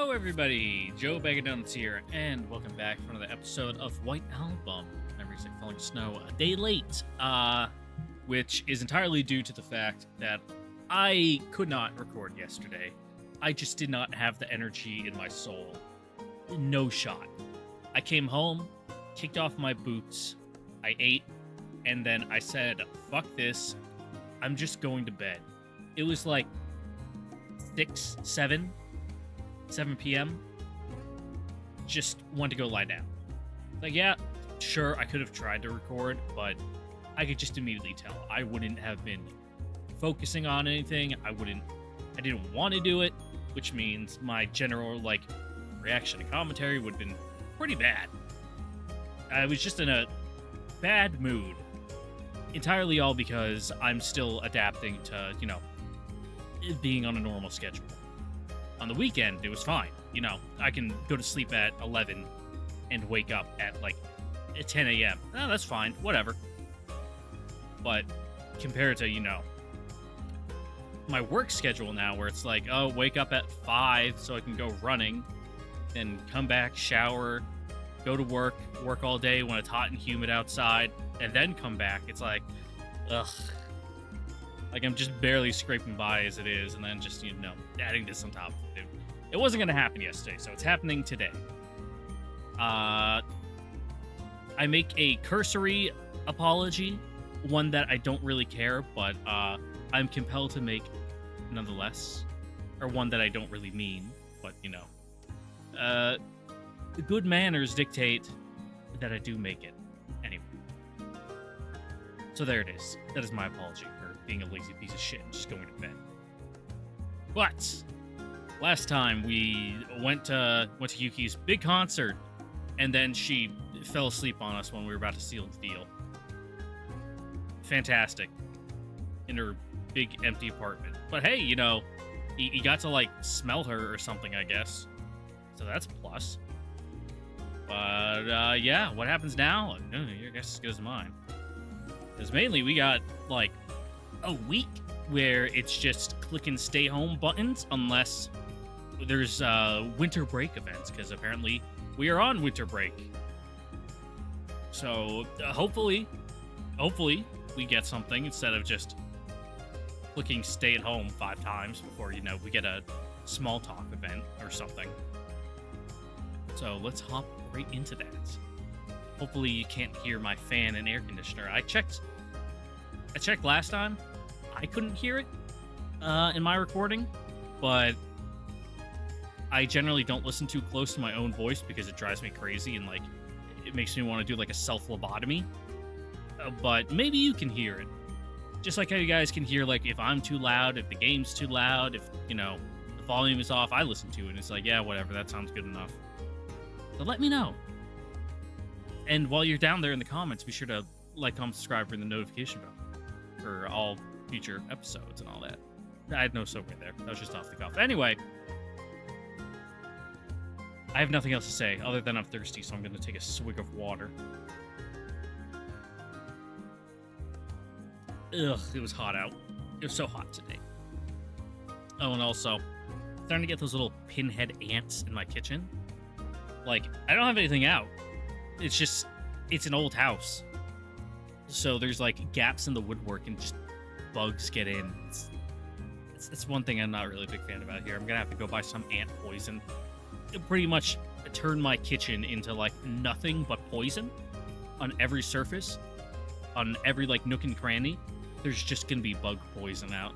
Hello, everybody. Joe Bag of Donuts here, and welcome back for another episode of White Album. Memories like falling snow a day late, which is entirely due to the fact that I could not record yesterday. I just did not have the energy in my soul. No shot. I came home, kicked off my boots, I ate, and then I said, fuck this, I'm just going to bed. It was like 7 p.m. Just wanted to go lie down. Like, yeah, sure, I could have tried to record, but I could just immediately tell. I wouldn't have been focusing on anything. I didn't want to do it, which means my general, reaction and commentary would have been pretty bad. I was just in a bad mood. Entirely all because I'm still adapting to, being on a normal schedule. On the weekend, it was fine. I can go to sleep at 11 and wake up at 10 a.m. Oh, that's fine. Whatever. But compared to, my work schedule now where it's like, oh, wake up at 5 so I can go running, then come back, shower, go to work all day when it's hot and humid outside, and then come back. It's like, ugh. I'm just barely scraping by as it is, and then just, adding this on top of it. It wasn't going to happen yesterday, so it's happening today. I make a cursory apology, one that I don't really care, but I'm compelled to make nonetheless, or one that I don't really mean, but, good manners dictate that I do make it. Anyway. So there it is. That is my apology for being a lazy piece of shit and just going to bed. But last time we went to Yuki's big concert, and then she fell asleep on us when we were about to seal the deal. Fantastic. In her big empty apartment. But hey, you got to smell her or something, I guess. So that's a plus. But yeah, what happens now? Your guess is as good as mine. Because mainly we got a week where it's just clicking stay home buttons unless there's winter break events, because apparently we are on winter break. So hopefully we get something instead of just clicking stay at home 5 times before we get a small talk event or something. So let's hop right into that. Hopefully you can't hear my fan and air conditioner. I checked last time. I couldn't hear it in my recording, but I generally don't listen too close to my own voice because it drives me crazy and it makes me want to do a self-lobotomy. But maybe you can hear it. Just like how you guys can hear if I'm too loud, if the game's too loud, if the volume is off, I listen to it and it's yeah, whatever, that sounds good enough. So let me know. And while you're down there in the comments, be sure to comment, subscribe, ring the notification bell for all future episodes and all that. I had no segue there. That was just off the cuff. Anyway, I have nothing else to say other than I'm thirsty, so I'm going to take a swig of water. Ugh, it was hot out. It was so hot today. Oh, and also, starting to get those little pinhead ants in my kitchen. I don't have anything out. It's an old house. So there's gaps in the woodwork and just bugs get in. It's one thing I'm not really a big fan about here. I'm gonna have to go buy some ant poison. It'll pretty much turn my kitchen into nothing but poison on every surface, on every nook and cranny. There's just gonna be bug poison out.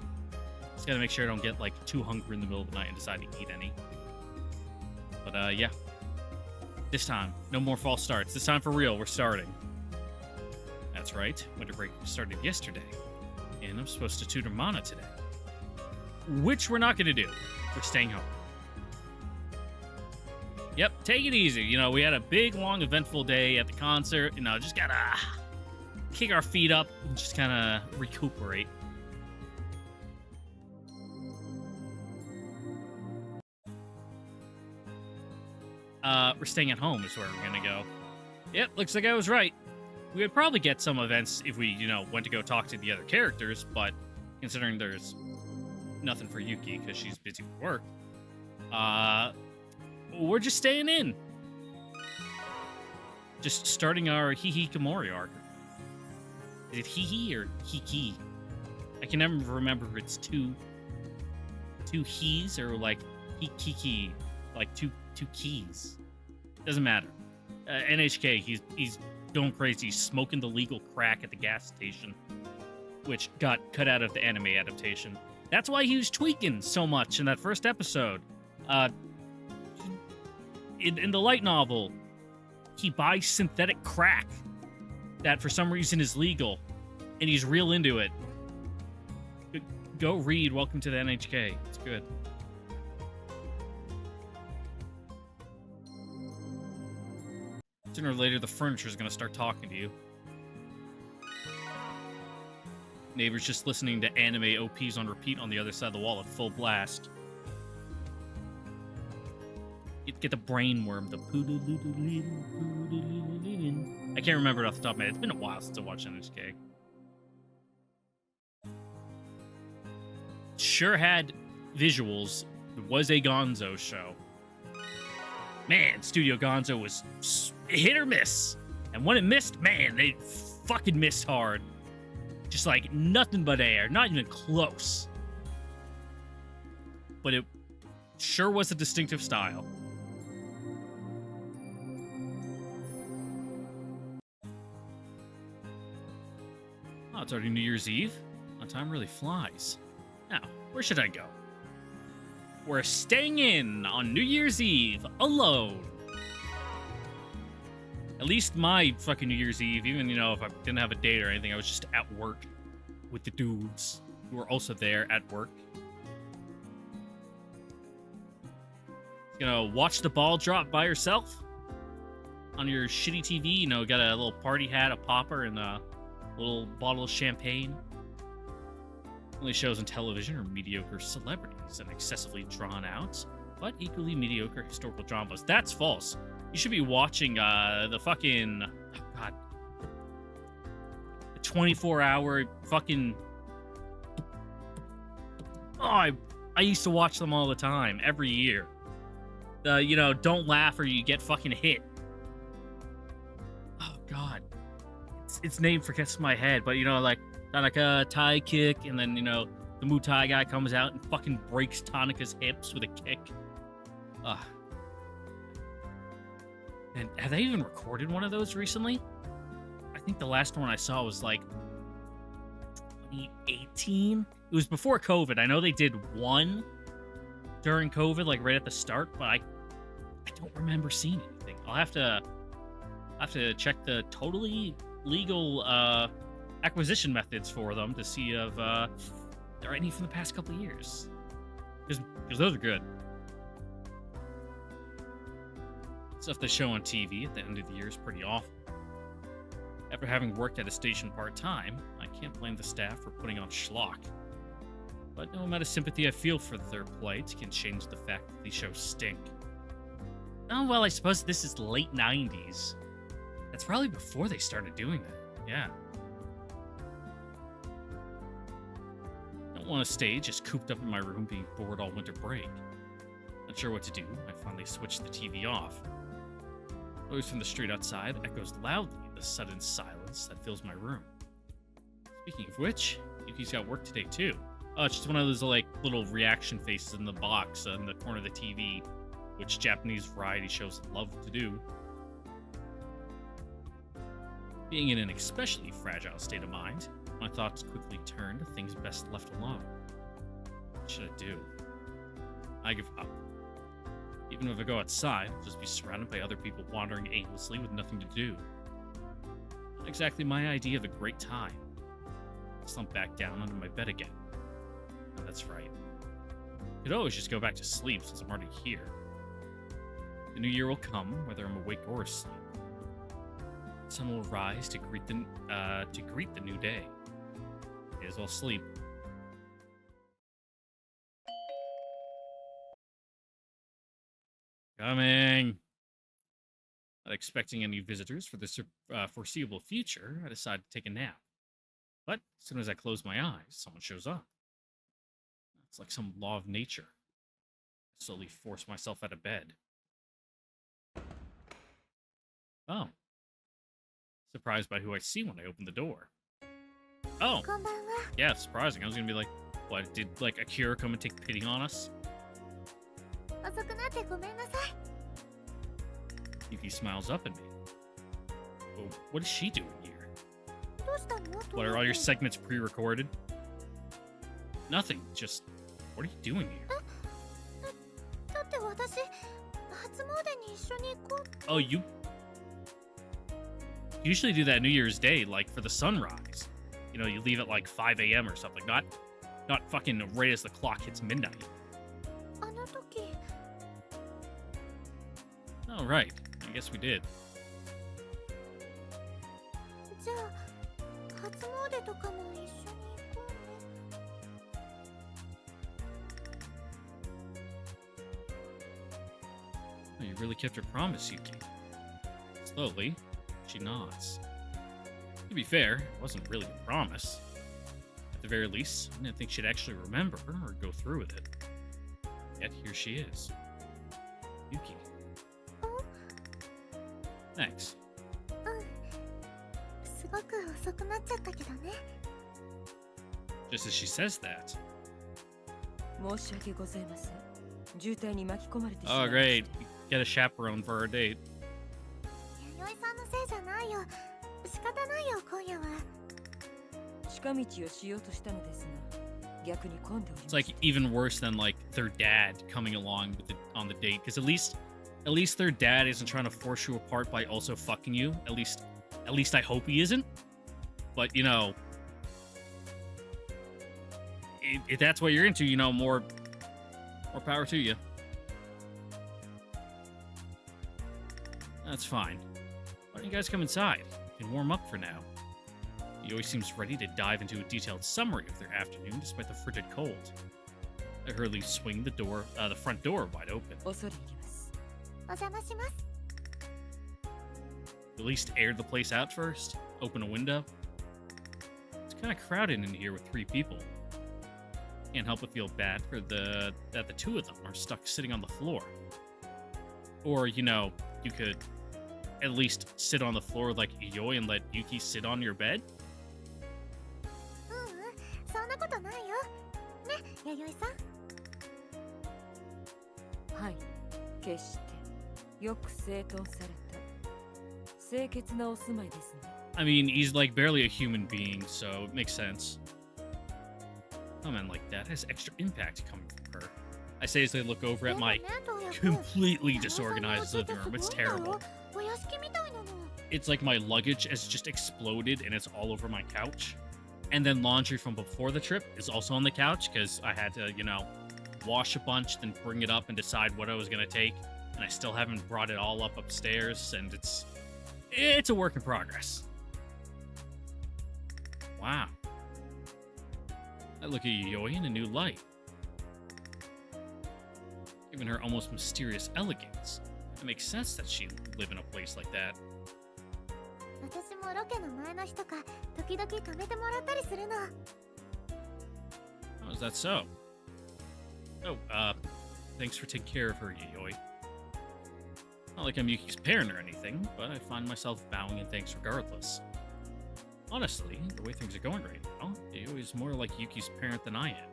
Just gotta make sure I don't get too hungry in the middle of the night and decide to eat any. But yeah. This time, no more false starts. This time for real, we're starting. That's right, winter break started yesterday. And I'm supposed to tutor Mana today. Which we're not going to do. We're staying home. Yep, take it easy. We had a big, long, eventful day at the concert. Just gotta kick our feet up and just kind of recuperate. We're staying at home is where we're gonna go. Yep, looks like I was right. We would probably get some events if we, went to go talk to the other characters, but considering there's nothing for Yuki because she's busy with work, we're just staying in. Just starting our Hikikomori arc. Is it Hihi or Hiki? I can never remember if it's two he's or like Hikiki, like two keys. Doesn't matter. NHK, he's going crazy, smoking the legal crack at the gas station, which got cut out of the anime adaptation. That's why he was tweaking so much in that first episode. In the light novel, he buys synthetic crack that for some reason is legal, and he's real into it. Go read Welcome to the NHK. It's good. Sooner or later, the furniture is going to start talking to you. Neighbors just listening to anime OPs on repeat on the other side of the wall at full blast. Get the brain worm, the I can't remember it off the top of my head. It's been a while since I watched NHK. Sure had visuals. It was a Gonzo show. Man, Studio Gonzo was hit or miss. And when it missed, man, they fucking missed hard. Just like nothing but air, not even close. But it sure was a distinctive style. Oh, it's already New Year's Eve. Oh, time really flies. Now, where should I go? We're staying in on New Year's Eve, alone. At least my fucking New Year's Eve, even, you know, if I didn't have a date or anything, I was just at work with the dudes who were also there at work. You know, watch the ball drop by yourself on your shitty TV. You know, got a little party hat, a popper, and a little bottle of champagne. Only shows on television are mediocre celebrities and excessively drawn out, but equally mediocre historical dramas. That's false. You should be watching the fucking, oh God, the 24-hour fucking. Oh, I used to watch them all the time, every year. You know, don't laugh or you get fucking hit. Oh God, its name forgets my head, but you know, like a Thai kick, and then, you know, the Muay Thai guy comes out and fucking breaks Tanaka's hips with a kick. Ugh. And have they even recorded one of those recently? I think the last one I saw was like 2018. It was before COVID. I know they did one during COVID, like right at the start, but I don't remember seeing anything. I'll have to check the totally legal acquisition methods for them to see if there are any from the past couple of years, because those are good. Stuff they show on TV at the end of the year is pretty awful. After having worked at a station part-time, I can't blame the staff for putting on schlock. But no amount of sympathy I feel for their plight can change the fact that these shows stink. Oh, well, I suppose this is late 90s. That's probably before they started doing that. Yeah. Don't want to stay just cooped up in my room being bored all winter break. Not sure what to do, I finally switched the TV off. Noise from the street outside echoes loudly in the sudden silence that fills my room. Speaking of which, Yuki's got work today too. Oh, it's just one of those like little reaction faces in the box in the corner of the TV, which Japanese variety shows love to do. Being in an especially fragile state of mind, my thoughts quickly turn to things best left alone. What should I do? I give up. Even if I go outside, I'll just be surrounded by other people wandering aimlessly with nothing to do. Not exactly my idea of a great time. I slump back down under my bed again. Oh, that's right. I could always just go back to sleep since I'm already here. The new year will come, whether I'm awake or asleep. The sun will rise to greet the new day. May as well sleep. Coming. Not expecting any visitors for the foreseeable future, I decide to take a nap. But as soon as I close my eyes, someone shows up. It's like some law of nature. I slowly force myself out of bed. Oh, surprised by who I see when I open the door. Oh, こんばんは。 yeah, surprising. I was gonna be like, what, did like Akira come and take pity on us? 遅くなってごめんなさい。 Yuki smiles up at me. Oh, what is she doing here? どうしたの？ What, are all your segments pre-recorded? Nothing, just, what are you doing here? だって私、初詣に一緒に行こう。 Oh, you usually do that New Year's Day, like, for the sunrise. You know, you leave at like 5 a.m. or something, not fucking right as the clock hits midnight. あの時、 Oh, right. I guess we did. じゃあ、初詣とかも一緒に行こうね。 Oh, you really kept your promise, Yuki. Slowly, she nods. To be fair, it wasn't really a promise. At the very least, I didn't think she'd actually remember or go through with it. Yet here she is. Yuki. Thanks. すごく遅くなっちゃったけどね。 Just as she says that. 申し訳ございません。渋滞に巻き込まれてしま Oh, いまし great. Get a chaperone for our date. 弥生さんのせいじゃないよ。仕方ないよ、今夜は。た。近道をしようとしたのですが、逆に混んでおりま It's した。 like even worse than like their dad coming along with on the date, because at least their dad isn't trying to force you apart by also fucking you. At least I hope he isn't. But you know, if that's what you're into, you know, more power to you. That's fine. Why don't you guys come inside? You can warm up for now. He always seems ready to dive into a detailed summary of their afternoon despite the frigid cold. I hurriedly swing the front door wide open. 恐れ入ります。お邪魔します。 At least air the place out first. Open a window. It's kind of crowded in here with 3 people. Can't help but feel bad for that the 2 of them are stuck sitting on the floor. Or, you know, you could at least sit on the floor like Yoi and let Yuki sit on your bed. そんなことないよ。ね、弥生さん。 はい。決してよく整頓された清潔なお住まいですね。 I mean, he's like barely a human being, so it makes sense. Comment like that has extra impact coming from her. I say as they look over at my でもね、どうやって completely disorganized living room. It's すごいんだ terrible. よ。お屋敷みたいなの。 It's like my luggage has just exploded and it's all over my couch. And then laundry from before the trip is also on the couch because I had to, you know, wash a bunch, then bring it up and decide what I was going to take. And I still haven't brought it all up upstairs, and it's a work in progress. Wow. I look at Yoi in a new light. Given her almost mysterious elegance, it makes sense that she'd live in a place like that. 私もロケの前の日とか、時々泊めてもらったりするの。 Oh, is that so? Oh, thanks for taking care of her, Yoi. Not like I'm Yuki's parent or anything, but I find myself bowing in thanks regardless. Honestly, the way things are going right now, Yoi is more like Yuki's parent than I am.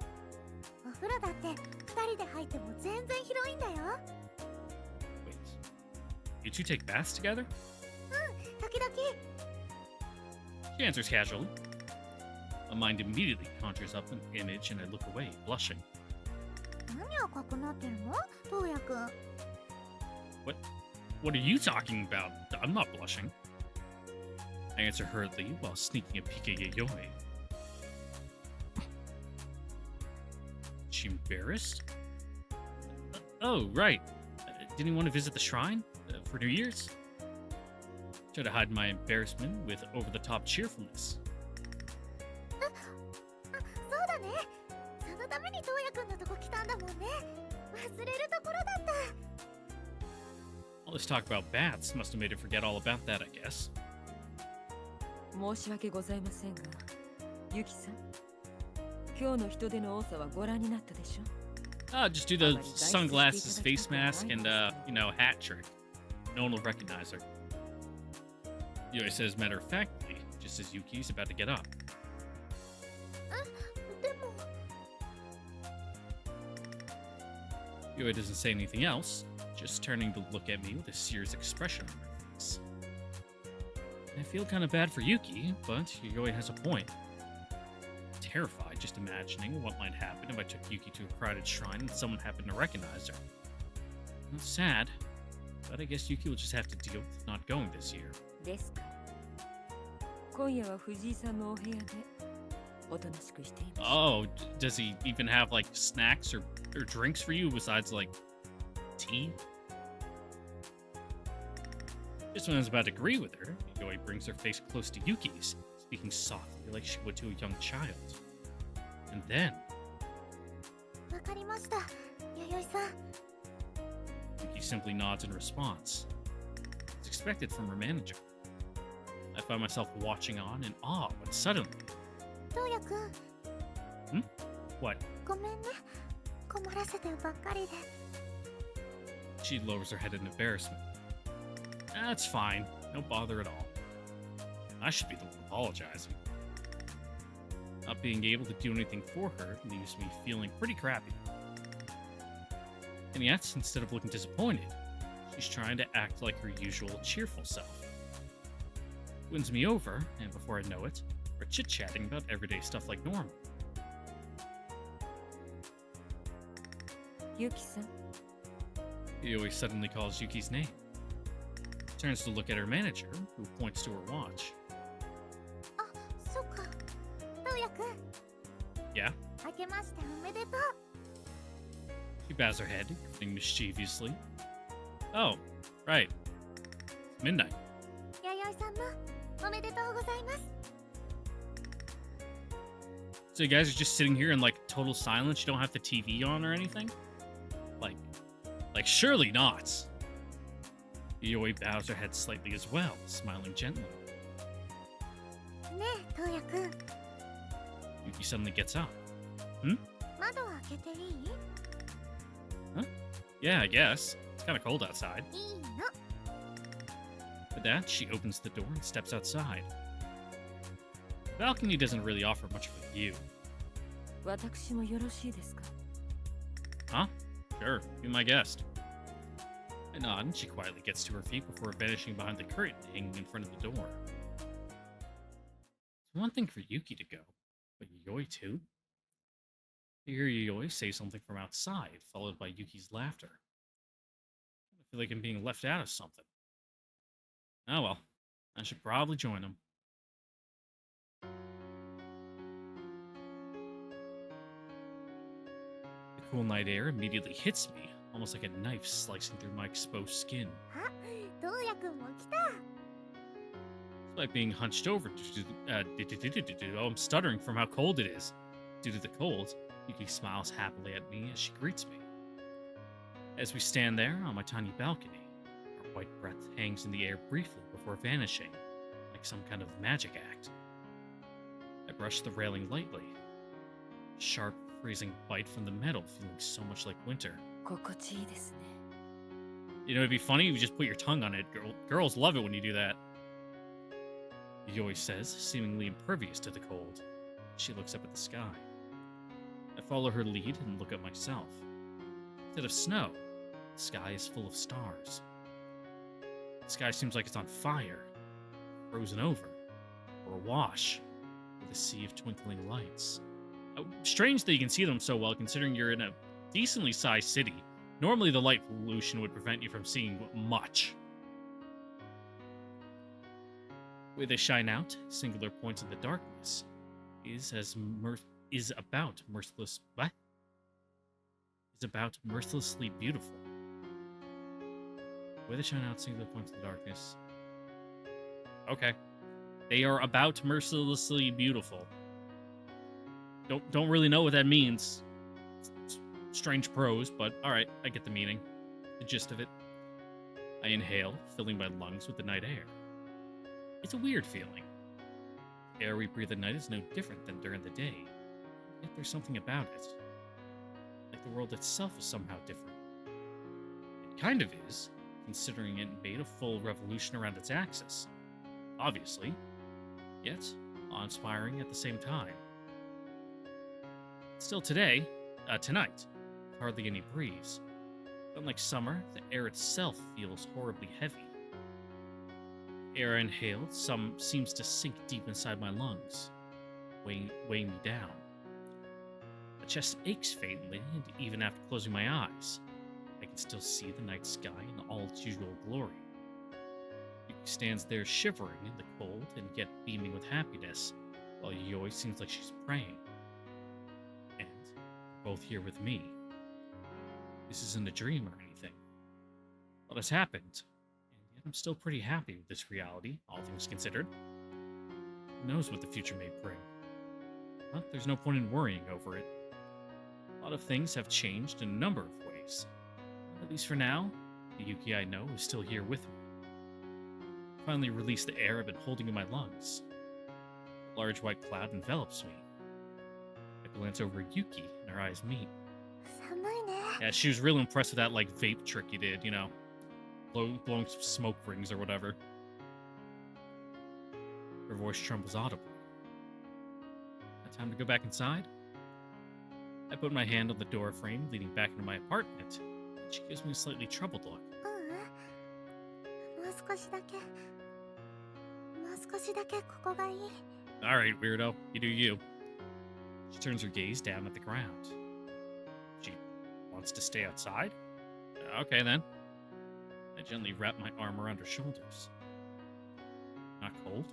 お風呂だって二人で入っても全然広いんだよ。 Wait, you two take baths together? 時々。 She answers casually. My mind immediately conjures up an image and I look away, blushing. 何赤くなってるの？トウヤくん。 What are you talking about? I'm not blushing. I answer hurriedly while sneaking a peek at Yoi. Is she embarrassed? Oh, right. Didn't you want to visit the shrine for New Year's? Try to hide my embarrassment with over-the-top cheerfulness. そうだね。そのためにトウヤくんのとこ来たんだもんね。忘れるところだった。 All this talk about bats must have made her forget all about that, I guess. 申し訳ございませんが、ユキさん、今日の人出の多さはご覧になったでしょ？ Just do the sunglasses, face mask, and, you know, hat trick. No one will recognize her. Yoi says matter-of-factly, just as Yuki's about to get up. でも Yoi doesn't say anything else, just turning to look at me with a serious expression on her face. I feel kind of bad for Yuki, but Yoi has a point. Terrified just imagining what might happen if I took Yuki to a crowded shrine and someone happened to recognize her. It's sad, but I guess Yuki will just have to deal with not going this year. ですから今夜は藤井さんのお部屋でおとなしくしています。 Oh, does he even have like snacks or drinks for you besides like tea? Just when I was about to agree with her, Yoi brings her face close to Yuki's, speaking softly like she would to a young child. And then わかりました弥生さん Yuki simply nods in response. It's expected from her manager. I find myself watching on in awe when suddenly, どうやくん what? ごめんね困らせてばっかりで She lowers her head in embarrassment. That's fine. No bother at all. I should be the one apologizing. Not being able to do anything for her leaves me feeling pretty crappy. And yet, instead of looking disappointed, she's trying to act like her usual cheerful self. Wins me over, and before I know it, we're chit-chatting about everyday stuff like normal. ユキさん Yoi suddenly calls Yuki's name. Turns to look at her manager, who points to her watch. あそっかどうやくん Yeah? 明けましておめでとう She bows her head, grinning mischievously. Oh, right. It's midnight. 弥生さんもおめでとうございます So you guys are just sitting here in like total silence? You don't have the TV on or anything? Like surely not. Yoi bows her head slightly as well, smiling gently. ねえどうやくん Yuki suddenly gets up. 窓を開けていい Yeah, I guess. It's kind of cold outside. いいの With that, she opens the door and steps outside. The balcony doesn't really offer much of a view. 私もよろしいですか Huh? Sure, be my guest. I nod and she quietly gets to her feet before vanishing behind the curtain hanging in front of the door. It's one thing for Yuki to go, but Yoi too? I hear Yoi say something from outside, followed by Yuki's laughter. I feel like I'm being left out of something. Oh well, I should probably join him. The cool night air immediately hits me, almost like a knife slicing through my exposed skin. あどうやくんも来た It's like being hunched over. Oh, I'm stuttering from how cold it is. Due to the cold, Yuki smiles happily at me as she greets me. As we stand there on my tiny balcony, our white breath hangs in the air briefly before vanishing, like some kind of magic act. I brush the railing lightly. Sharp, freezing bite from the metal, feeling so much like winter. 心地いいですね You know, it'd be funny if you just put your tongue on it. Girls love it when you do that. Yoi says, seemingly impervious to the cold. She looks up at the sky. I follow her lead and look at myself. Instead of snow, the sky is full of stars. The sky seems like it's on fire, frozen over, or awash with a sea of twinkling lights. Strange that you can see them so well considering you're in a decently sized city. Normally the light pollution would prevent you from seeing much. Where they shine out, singular points in the darkness, is about mercilessly beautiful. Where they shine out, singular points in the darkness. Okay. They are about mercilessly beautiful. Don't really know what that means. Strange prose, but alright, I get the meaning. The gist of it. I inhale, filling my lungs with the night air. It's a weird feeling. The air we breathe at night is no different than during the day. Yet there's something about it. Like the world itself is somehow different. It kind of is, considering it made a full revolution around its axis. obviously, yet awe-inspiring at the same time. Still tonight, hardly any breeze. Unlike summer, the air itself feels horribly heavy. Air I inhaled seems to sink deep inside my lungs, weighing me down. My chest aches faintly, and even after closing my eyes, I can still see the night sky in all its usual glory. Yuki stands there shivering in the cold and yet beaming with happiness, while Yoi seems like she's praying. And they're both here with me. This isn't a dream or anything. What has happened? And yet I'm still pretty happy with this reality, all things considered. Who knows what the future may bring? But there's no point in worrying over it. A lot of things have changed in a number of ways. At least for now, the Yuki I know is still here with me. I finally release the air I've been holding in my lungs. A large white cloud envelops me. I glance over at Yuki, and our eyes meet. 寒いね。 Yeah, she was real impressed with that, like, vape trick you did, you know? Blowing some smoke rings or whatever. Her voice trembles audibly. Time to go back inside? I put my hand on the door frame leading back into my apartment, and she gives me a slightly troubled look. もう少しだけ。もう少しだけここがいい。 Alright, weirdo. You do you. She turns her gaze down at the ground. She wants to stay outside? Okay, then. I gently wrap my arm around her shoulders. Not cold?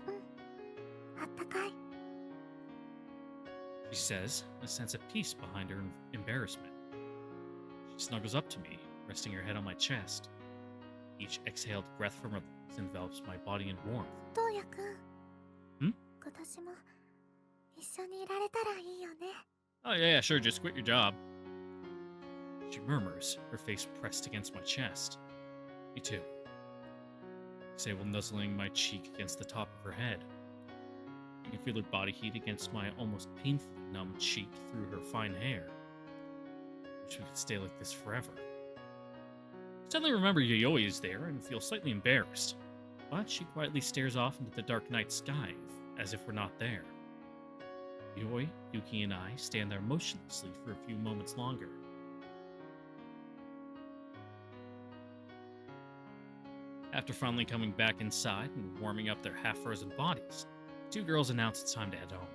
あったかい。 She says, a sense of peace behind her embarrassment. She snuggles up to me, resting her head on my chest. Each exhaled breath from her lungs envelops my body in warmth. トウヤくん。ん？今年も一緒にいられたらいいよね。 Oh, yeah, sure, just quit your job. She murmurs, her face pressed against my chest. Me too. I say while nuzzling my cheek against the top of her head. I can feel her body heat against my almost painfully numb cheek through her fine hair. I wish we could stay like this forever. Suddenly remember Yayoi is there and feel slightly embarrassed, but she quietly stares off into the dark night sky as if we're not there. Yayoi, Yuki, and I stand there motionlessly for a few moments longer. After finally coming back inside and warming up their half-frozen bodies, two girls announce it's time to head home.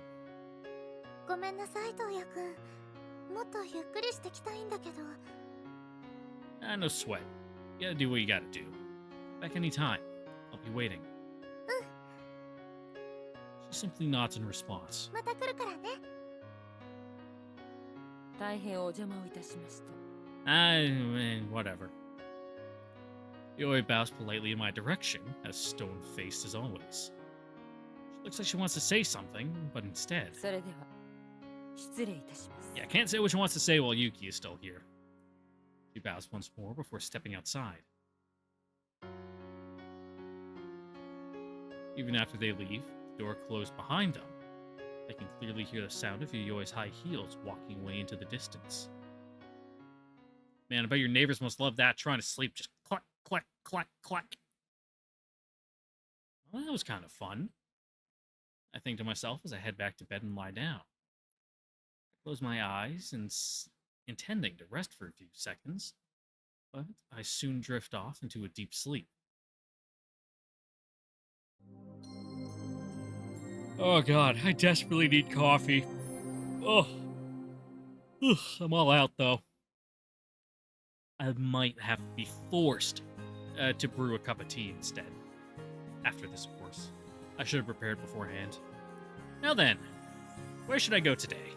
ごめんなさい、トウヤくん。もっとゆっくりしてきたいんだけど。 No sweat. You gotta do what you gotta do. Back anytime. I'll be waiting. She simply nods in response. また来るからね。大変お邪魔をいたしました。Whatever. Yoi bows politely in my direction, as stone-faced as always. She looks like she wants to say something, but instead... それでは失礼いたします。 Yeah, can't say what she wants to say while Yuki is still here. She bows once more before stepping outside. Even after they leave, the door closed behind them. I can clearly hear the sound of Yoyoi's high heels walking away into the distance. Man, I bet your neighbors must love that, trying to sleep. Just clack, clack, clack, clack. Well, that was kind of fun. I think to myself as I head back to bed and lie down. I close my eyes and intending to rest for a few seconds, but I soon drift off into a deep sleep. Oh god, I desperately need coffee. Oh. Ugh, I'm all out though. I might have to be forced to brew a cup of tea instead. After this, of course. I should have prepared beforehand. Now then, where should I go today?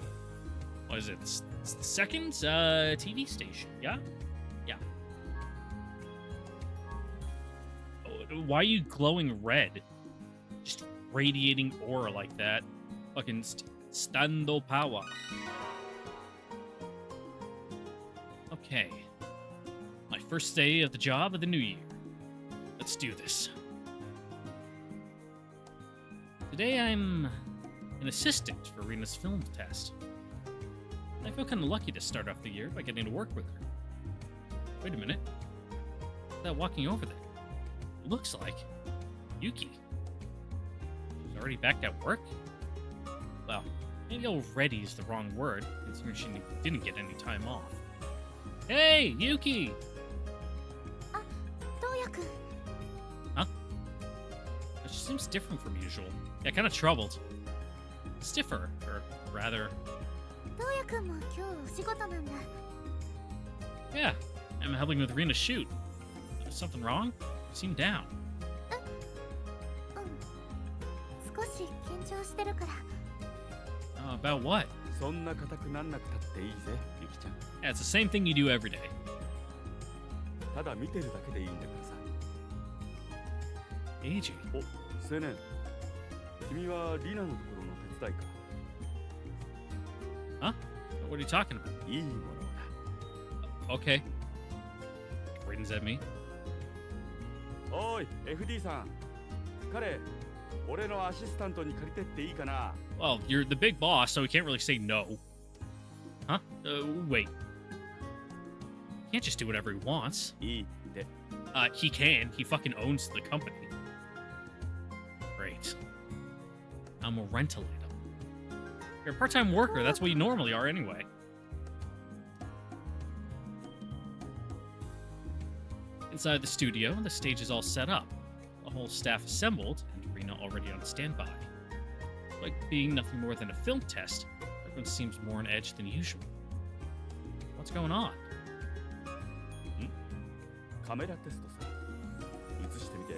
What is it? It's the second TV station, yeah? Yeah. Oh, why are you glowing red? Just radiating aura like that. Fucking stando power. Okay. My first day of the job of the new year. Let's do this. Today I'm an assistant for Rena's film test. I feel kind of lucky to start off the year by getting to work with her. Wait a minute. What's that walking over there? It looks like Yuki. already back at work? Well, maybe already is the wrong word, considering she didn't get any time off. Hey, Yuki! どうやくん She seems different from usual. Yeah, kind of troubled. Stiffer, or rather... どうやくんも今日お仕事なんだ Yeah, I'm helping with Rina's shoot. Something wrong? You seem down. 少し緊張してるから About what? そんな固くなんなくたっていいぜ、ゆきちゃん。 Yeah, it's the same thing you do every day. ただ見てるだけでいいんだからさ。 Eiji. お、青年。君はリナのところの手伝いか。 Huh? What are you talking about? いいものだ。 Okay. Raiden's at me. おい、FD さん。彼、俺のアシスタントに借りてっていいかな。 Well, you're the big boss, so he can't really say no. Huh? Wait. He can't just do whatever he wants. いいって。 He can. He fucking owns the company. Great. I'm a rental item. You're a part-time worker. That's what you normally are anyway. Inside the studio, the stage is all set up. The whole staff assembled, and Rina already on standby. Like being nothing more than a film test, everyone seems more on edge than usual. What's going on? カメラテストさ。映してみて、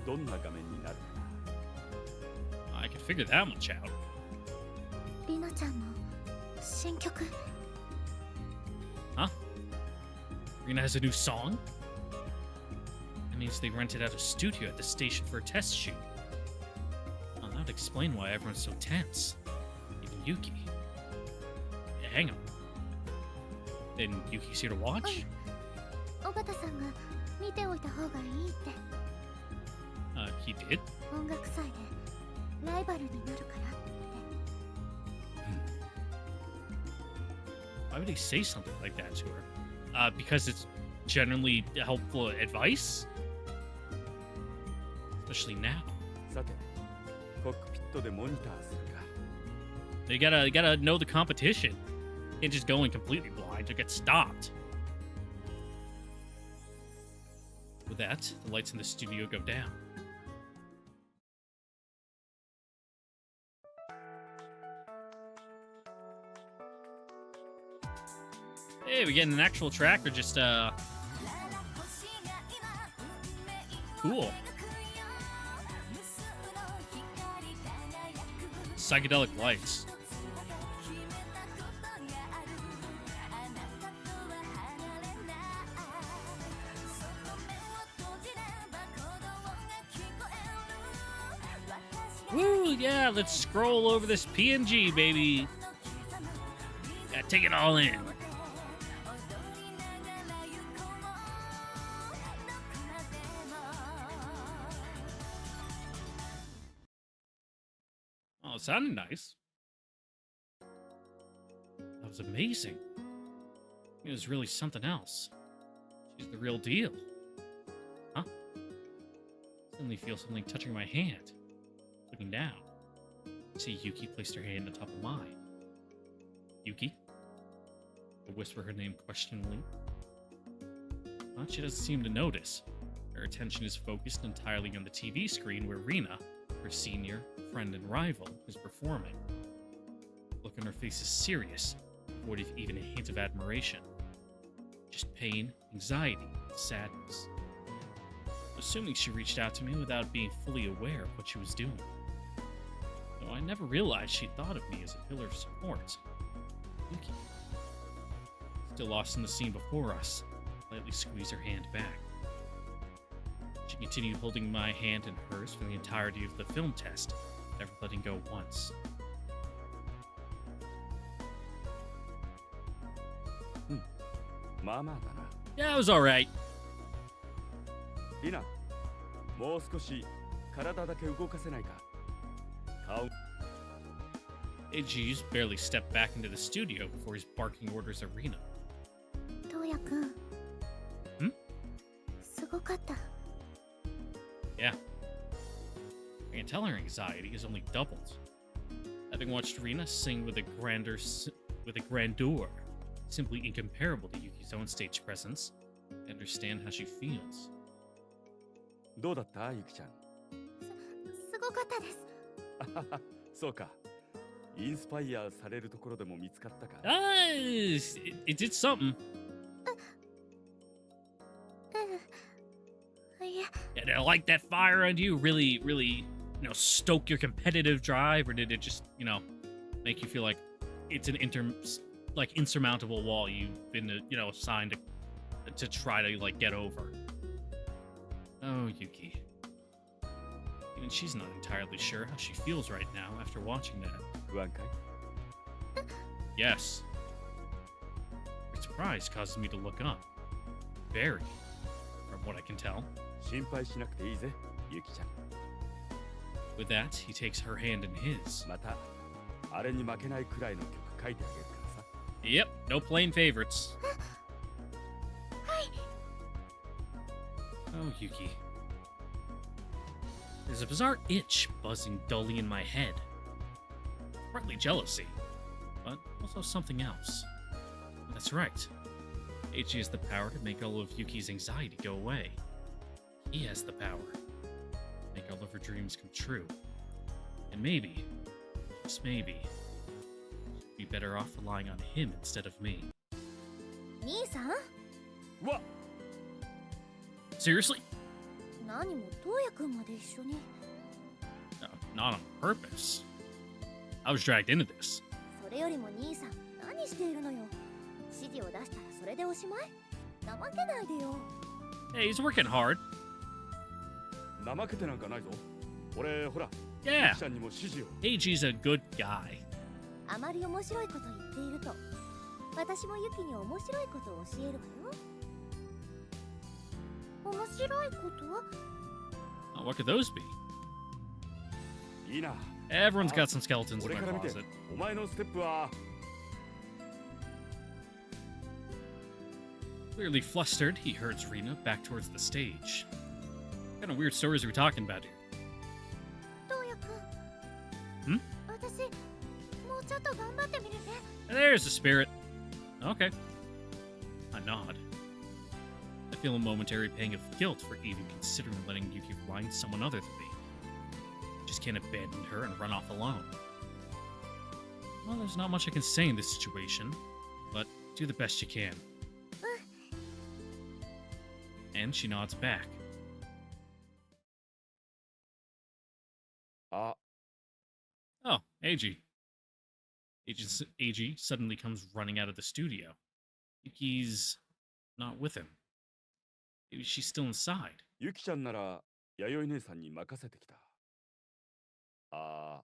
どんな画面になるかな。 I can figure that much out. リナちゃんの新曲 Huh? Rina has a new song? That means they rented out a studio at the station for a test shoot. Well, that would explain why everyone's so tense. Even Yuki. Yeah, hang on. Then Yuki's here to watch? 尾形さんが見ておいた方がいいって He did? 音楽祭でライバルになるから Why would he say something like that to her? Because it's generally helpful advice? Especially now. さて、コックピットでモニターするか。 You gotta know the competition. You can't just go in completely blind. You'll get stopped. With that, the lights in the studio go down. Hey, we getting an actual track or just cool. Psychedelic lights. Woo, yeah, let's scroll over this PNG, baby. Gotta take it all in. Oh, it sounded nice. That was amazing. It was really something else. She's the real deal. Huh? Suddenly feel something touching my hand. Looking down, I see Yuki placed her hand on top of mine. Yuki? I whisper her name questioningly. But she doesn't seem to notice. Her attention is focused entirely on the TV screen where Rina, her senior, friend, and rival, is performing. The look on her face is serious, devoid of even a hint of admiration. Just pain, anxiety, and sadness. Assuming she reached out to me without being fully aware of what she was doing. Though I never realized she thought of me as a pillar of support. Yuki. Still lost in the scene before us, I lightly squeezed her hand back. She continued holding my hand in hers for the entirety of the film test, never letting go once. Yeah, it was alright. リナ、もう少し体だけ動かせないか。顔。Eiji just barely stepped back into the studio before he's barking orders at Rina. どうやくん Hmm? すごかった Yeah. I can tell her anxiety has only doubled. Having watched Rina sing with a grandeur simply incomparable to Yuki's own stage presence, I understand how she feels. どうだったゆきちゃん。すごかったです。そうか。インスパイアされるところでも見つかったか。It did something. いや、 Did it like that fire on you really, stoke your competitive drive, or did it just, make you feel like it's an insurmountable wall you've been, assigned to try to get over? Oh, Yuki. Even she's not entirely sure how she feels right now after watching that. 不安かい？ Yes. Her surprise causes me to look up. Very, from what I can tell. 心配しなくていいぜ、ゆきちゃん。 With that, he takes her hand in his. また、あれに負けないくらいの曲書いてあげるからさ。Yep, no plain favorites. Oh, Yuki. There's a bizarre itch buzzing dully in my head. Partly jealousy, but also something else. That's right. Eiichi has the power to make all of Yuki's anxiety go away. He has the power to make all of her dreams come true. And maybe, just maybe, she'd be better off relying on him instead of me. 兄さん、うわっ Seriously? 何も東也くんまで一緒に。No, not on purpose. I was dragged into this. それよりも兄さん、何しているのよ。指示を出したらそれでおしまい。怠けないでよ。 Hey, he's working hard. 怠けてなんかないぞ。俺、ほら、 Yeah, ゆきちゃんにも指示を。 Eiichi's a good guy. あまり面白いこと言っていると、私もユキに面白いことを教えるわよ。面白いことは？ Oh, what could those be? いいな。 Everyone's got some skeletons in 俺 their から見て closet. お前のステップは Clearly flustered, he herds Rina back towards the stage. What kind of weird stories are we talking about here? 東也くん。ん？私、もうちょっと頑張ってみるね。 There's the spirit. Okay. I nod. I feel a momentary pang of guilt for even considering letting Yuki rely on someone other than me. Just can't abandon her and run off alone. Well, there's not much I can say in this situation, but do the best you can. And she nods back. あ、 Oh, AG. AG suddenly comes running out of the studio. Yuki's not with him. Maybe she's still inside. ゆきちゃんなら弥生姉さんに任せてきた。あ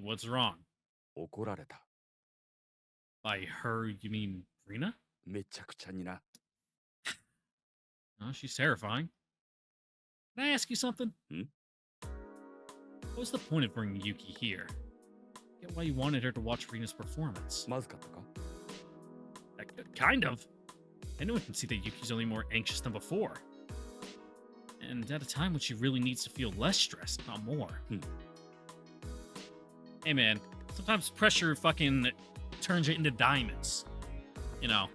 What's wrong? 怒られた。 By her, you mean Rina? めちゃくちゃにな。 Oh, she's terrifying. Can I ask you something? Hmm? What was the point of bringing Yuki here? I get why you wanted her to watch Rina's performance. まずかったか？ Kind of. Anyone can see that Yuki's only more anxious than before. And at a time when she really needs to feel less stressed, not more. Hey man, sometimes pressure fucking turns you into diamonds. You know,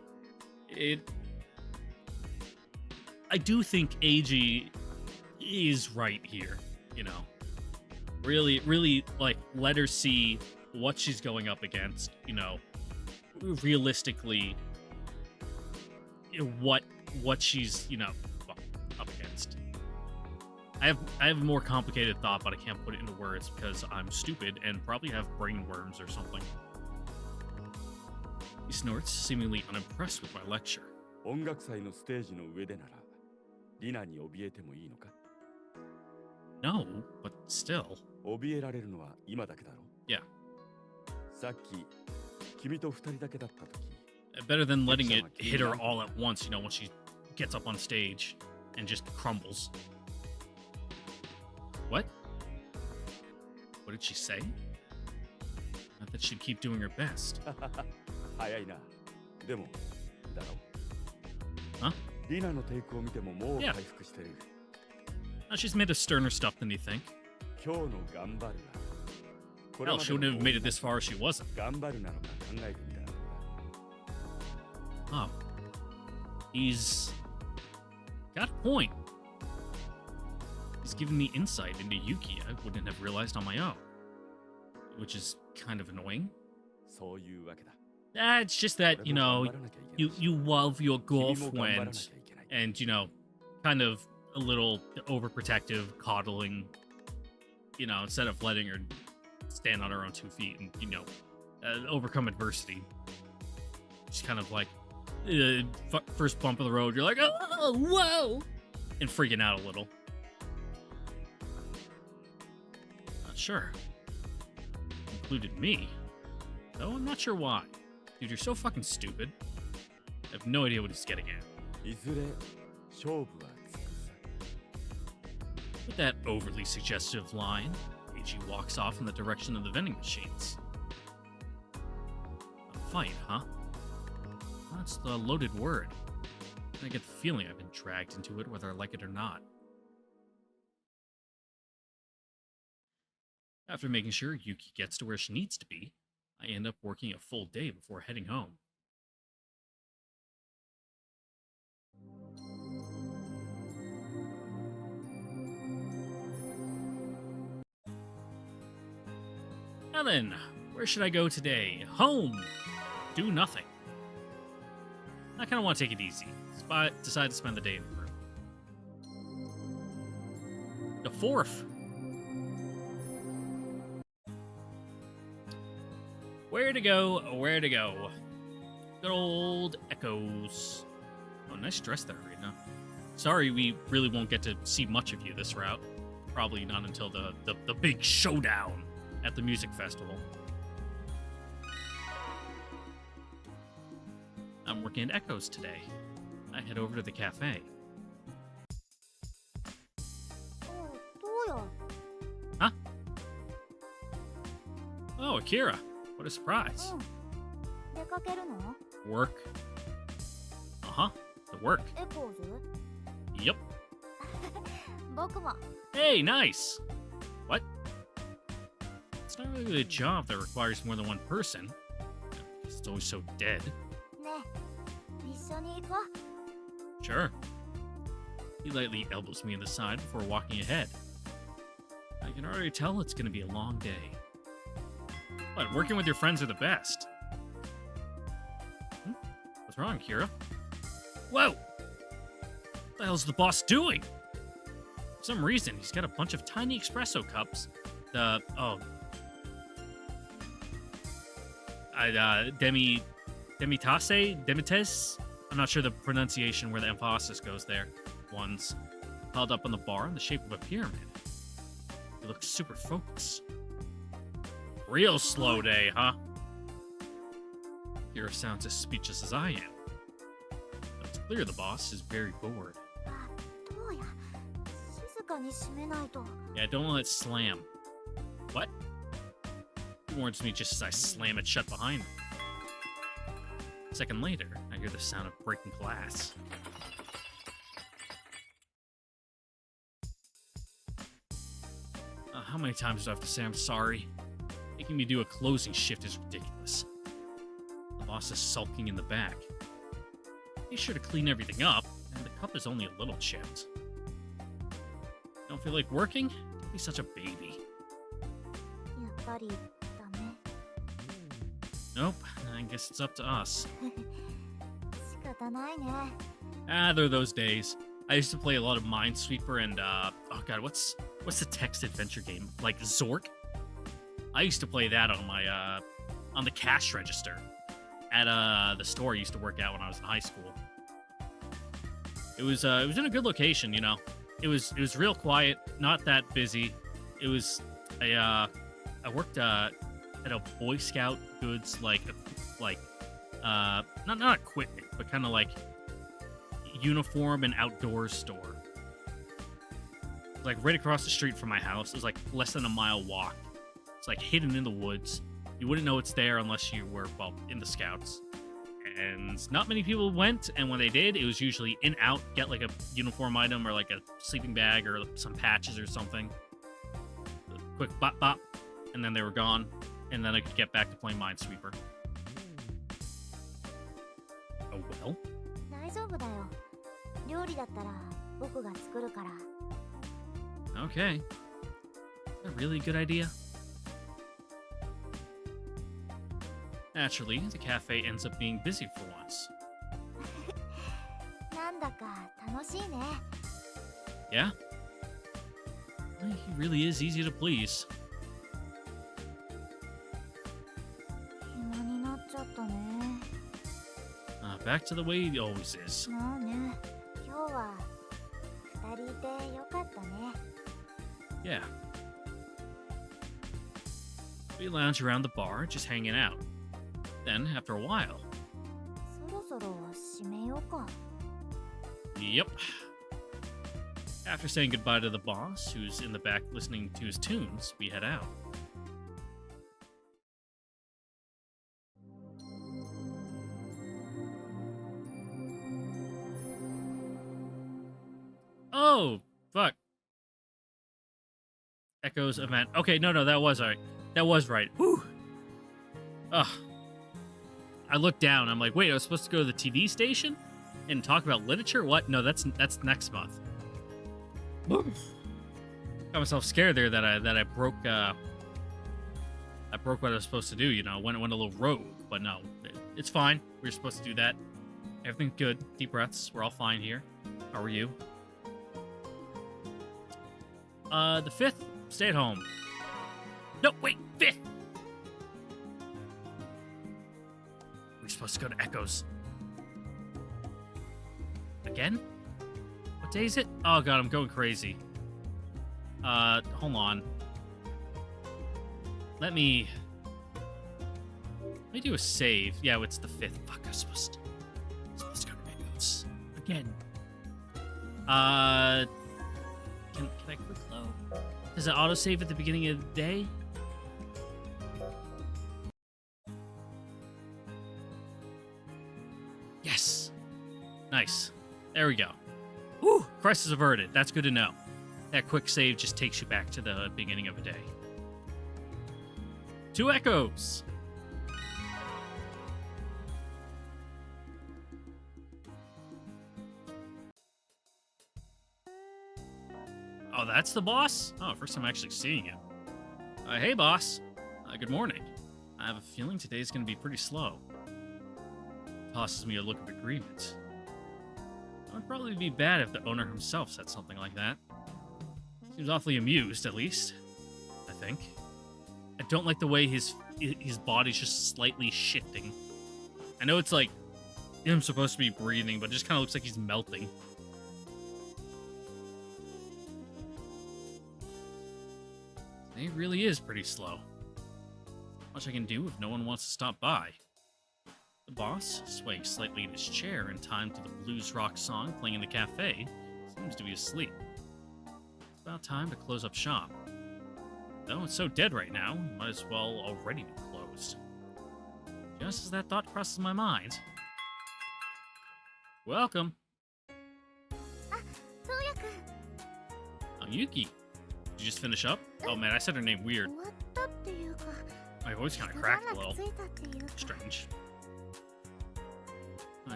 I do think AG is right here, you know. Really, let her see what she's going up against, you know, realistically, what she's, up against. I have a more complicated thought, but I can't put it into words because I'm stupid and probably have brain worms or something. He snorts, seemingly unimpressed with my lecture. 音楽祭のステージの上でなら、リナに怯えてもいいのか？ No, but still. 怯えられるのは今だけだろ？ Yeah. さっき、君と二人だけだった時。 Better than letting it hit her all at once, when she gets up on stage and just crumbles. What? What did she say? Not that she'd keep doing her best. 早いな。でも、だろ。Huh? リナのテイクを見てももう回復してる。She's made of sterner stuff than you think. 今日の頑張るはこれ Hell, ま she で wouldn't の have made it this far if she wasn't. 頑張るなのか考えてみたらどうだ Oh. He's got a point. He's given me insight into Yuki I wouldn't have realized on my own. Which is kind of annoying. そういうわけだ It's just that, you 俺も know, 頑張らなきゃいけないし you love your 君も頑張らな girlfriend きゃいけない and, you know, kind of a little overprotective, coddling, you know, instead of letting her stand on her own 2 feet and, you know, overcome adversity. Just kind of like, first bump of the road, you're like, oh, whoa, and freaking out a little. Not sure. Included me. Though I'm not sure why. Dude, you're so fucking stupid. I have no idea what he's getting at. いずれ勝負はつくさ With that overly suggestive line, Eiji walks off in the direction of the vending machines. A fight, huh? That's the loaded word. I get the feeling I've been dragged into it whether I like it or not. After making sure Yuki gets to where she needs to be, I end up working a full day before heading home. Now then, where should I go today? Home! Do nothing. I kind of want to take it easy. Decide to spend the day in Peru. The 4th. Where to go? Where to go? Good old Echoes. Oh, nice dress there, Arena. Sorry, we really won't get to see much of you this route. Probably not until the big showdown at the music festival. I'm working at Echoes today. I head over to the cafe. どうや Huh? Oh, Akira. What a surprise. 出かけるの Work. Uh-huh. The work. エコーズ Yep. 僕も Hey, nice. What? It's not really a job that requires more than one person. It's always so dead. ね一緒に行こう Sure. He lightly elbows me in the side before walking ahead. I can already tell it's going to be a long day. But working with your friends are the best. What's wrong, Kira? Whoa! What the hell's the boss doing? For some reason, he's got a bunch of tiny espresso cups. Demites? I'm not sure the pronunciation where the emphasis goes there. Ones piled up on the bar in the shape of a pyramid. He looks super focused. Real slow day, huh? Kira sounds as speechless as I am. But it's clear the boss is very bored. あどうや静かに閉めないと Yeah, don't let it slam. What? He warns me just as I slam it shut behind me. A second later, I hear the sound of breaking glass. How many times do I have to say I'm sorry? Making me do a closing shift is ridiculous. The boss is sulking in the back. He's sure to clean everything up, and the cup is only a little chipped. Don't feel like working? Don't be such a baby. やっぱりダメ Nope, I guess it's up to us. 仕方ないね Ah, there are those days. I used to play a lot of Minesweeper and, oh god, what's the text adventure game? Like Zork? I used to play that on my, on the cash register at, the store I used to work at when I was in high school. It was in a good location, you know. It was real quiet, not that busy. It was I worked, at a Boy Scout goods, not equipment, but kind of like uniform and outdoors store. Like right across the street from my house. It was like less than a mile walk. It's like hidden in the woods. You wouldn't know it's there unless you were, well, in the Scouts. And not many people went, and when they did, it was usually in out, get like a uniform item or like a sleeping bag or some patches or something. Quick bop bop, and then they were gone, and then I could get back to playing Minesweeper. Oh well. 大丈夫だよ。料理だったら僕が作るから。 Okay. A really good idea. Naturally, the cafe ends up being busy for once. なんだか楽しいね。 Yeah? He really is easy to please. 暇になっちゃったね。 Back to the way he always is. まあね。今日は二人いてよかったね。 Yeah. We lounge around the bar, just hanging out. Then, after a while, そろそろ締めようか。 yep. After saying goodbye to the boss, who's in the back listening to his tunes, we head out. Oh, fuck. Echo's event. Okay, no, that was alright. That was right. Whew. Ugh. I looked down. I'm like, wait, I was supposed to go to the TV station and talk about literature? What? No, that's next month. Got myself scared there that I broke I broke what I was supposed to do. You know, went a little rogue. But no, it's fine. We were supposed to do that. Everything's good. Deep breaths. We're all fine here. How are you? The 5th, stay at home. No, wait, 5th. We're supposed to go to Echoes. Again? What day is it? Oh god, I'm going crazy. Hold on. Let me do a save. Yeah, it's the 5th. Fuck, I'm supposed to go to Echoes. Again. Can I quick load? Does it autosave at the beginning of the day? Yes. Nice. There we go. Whew, crisis averted. That's good to know. That quick save just takes you back to the beginning of a day. 2 Echoes. Oh, that's the boss? Oh, first time actually seeing him. Hey, boss. Good morning. I have a feeling today's going to be pretty slow. Tosses me a look of agreement. It would probably be bad if the owner himself said something like that. Seems awfully amused, at least. I think. I don't like the way his body's just slightly shifting. I know it's like him supposed to be breathing, but it just kind of looks like he's melting. It really is pretty slow. Not much I can do if no one wants to stop by. The boss, swaying slightly in his chair in time to the blues rock song playing in the cafe, seems to be asleep. It's about time to close up shop. Though it's so dead right now, might as well already be closed. Just as that thought crosses my mind. Welcome. そうやくん。 I'm Yuki. Did you just finish up? Oh man, I said her name weird. 終わったっていうか、 My voice kind of 一 cracked 段 a 落 little. ついたっていうか、 Strange.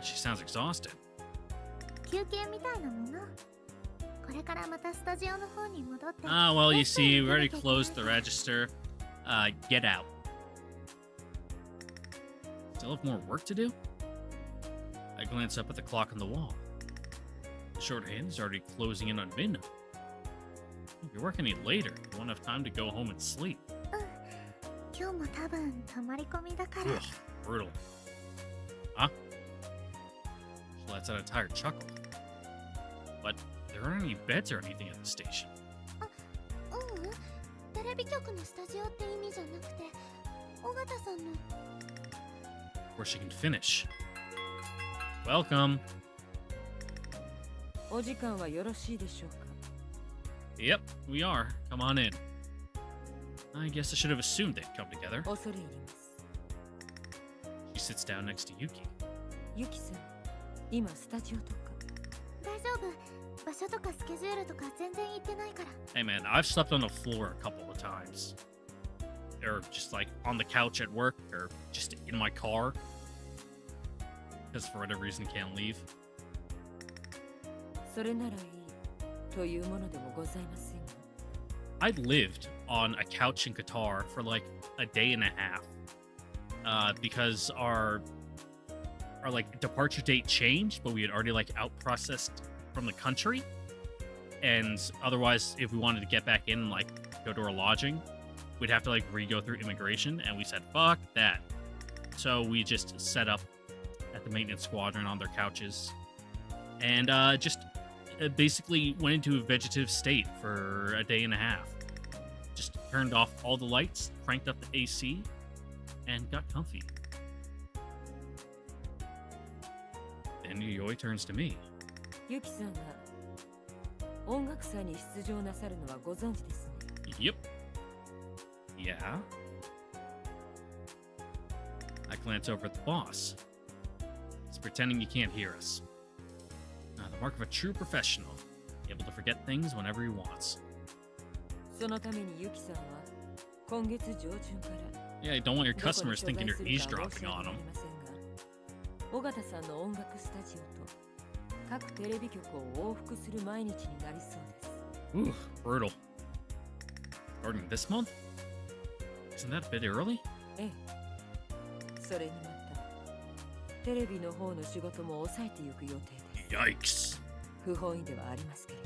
She sounds exhausted. 休憩みたいなもの。これからまたスタジオの方に戻って。 Ah, well, you レッスン see, we 受け already なきゃいけない closed the register. Get out. Still have more work to do? I glance up at the clock on the wall. The shorthand is already closing in on midnight. If you work any later, you won't have time to go home and sleep. 今日も多分泊まり込みだから。 Ugh, brutal. Huh? She lets out a tired chuckle. But there aren't any beds or anything at the station. ううん、テレビ局のスタジオって意味じゃなくて、尾形さんの。 Where she can finish. Welcome. お時間はよろしいでしょうか。 Yep, we are. Come on in. I guess I should have assumed they'd come together. 恐れ入ります。 She sits down next to Yuki. ユキさん、今スタジオとか。大丈夫。場所とかスケジュールとか全然言ってないから。 Hey man, I've slept on the floor a couple of times. Or just like on the couch at work, or just in my car. Because for whatever reason can't leave. それならいいというものでもございませんが。I lived on a couch in Qatar for like a day and a half. Because our like departure date changed, but we had already like out processed from the country. And otherwise, if we wanted to get back in and like go to our lodging, we'd have to like re-go through immigration, and we said fuck that. So we just set up at the maintenance squadron on their couches, and just basically went into a vegetative state for a day and a half. Just turned off all the lights, cranked up the AC, and got comfy. Then Yoi turns to me. ユキさんは音楽祭に出場なさるのはご存知ですね。Yep. Yeah. I glance over at the boss. He's pretending he can't hear us. The mark of a true professional. Able to forget things whenever he wants. そのためにユキさんは今月上旬から Yeah, you don't want your どこに customers 所 thinking 在 you're するか申し eavesdropping 上 on げ them. られませんが、尾形さんの音楽スタジオと各テレビ局を往復する毎日になりそうです。 Ooh, brutal. Starting this month? Isn't that a bit early? ええ。それにまたテレビの方の仕事も抑えていく予定です。 Yikes. 不本意ではありますけれ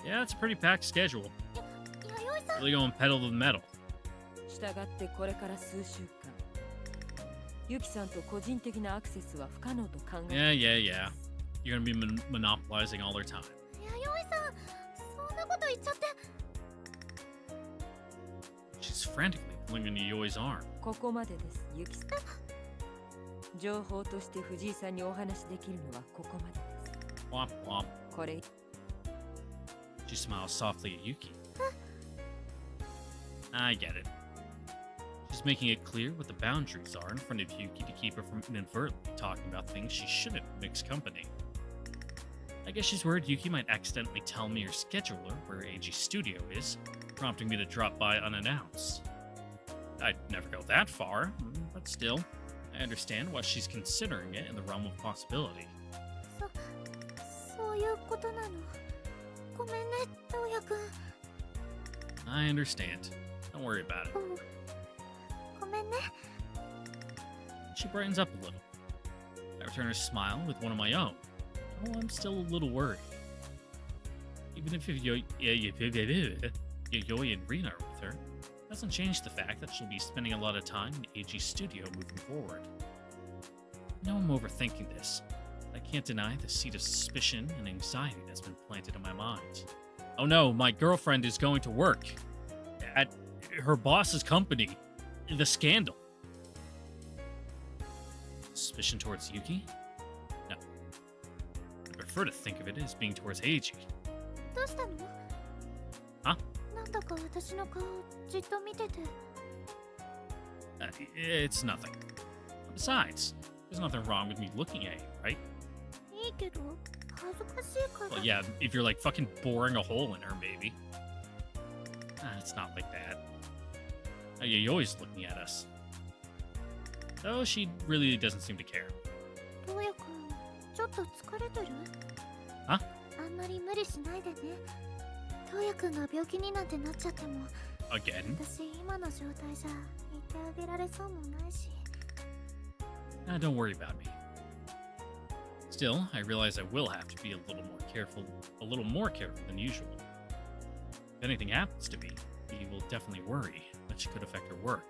ど。 Yeah, it's a pretty packed schedule. 弥生さん。 Really going pedal to the metal. したがってこれから数週間、ユキさんと個人的なアクセスは不可能と考えてい Yeah. ます。 You're gonna be monopolizing all their time. 弥生さん、そんなこと言っちゃって。 She's frantically pulling on Yoi's arm. ここまでです、ユキさん。情報として藤井さんにお話しできるのはここまでです。 Womp womp. これ She smiles softly at Yuki. I get it. She's making it clear what the boundaries are in front of Yuki to keep her from inadvertently talking about things she shouldn't mix company. I guess she's worried Yuki might accidentally tell me her scheduler where AG's studio is, prompting me to drop by unannounced. I'd never go that far, but still, I understand why she's considering it in the realm of possibility. そういうことなの。ごめんね、トウヤくん。 I understand. Don't worry about it. ごめんね。 She brightens up a little. I return her smile with one of my own. Oh, I'm still a little worried. Even if Yoi and Rena are with her, doesn't change the fact that she'll be spending a lot of time in AG's studio moving forward. I know I'm overthinking this. I can't deny the seed of suspicion and anxiety that's been planted in my mind. Oh no, my girlfriend is going to work at her boss's company. The scandal. Suspicion towards Yuki? No. I prefer to think of it as being towards Eiji. どうしたの？あ？なんだか私の顔じっと見てて。It's nothing. Besides, there's nothing wrong with me looking at you, right? いいけど、恥ずかしいから。 Well, yeah, if you're like fucking boring a hole in her, maybe. It's not like that. You're always looking at us. Though she really doesn't seem to care. トウヤくん、ちょっと疲れてる？あ？あんまり無理しないでね。トウヤくんが病気になんてなっちゃっても、 Again? 私今の状態じゃいてあげられそうもないし。Don't worry about me. Still, I realize I will have to be a little more careful than usual. If anything happens to me, he will definitely worry that she could affect her work.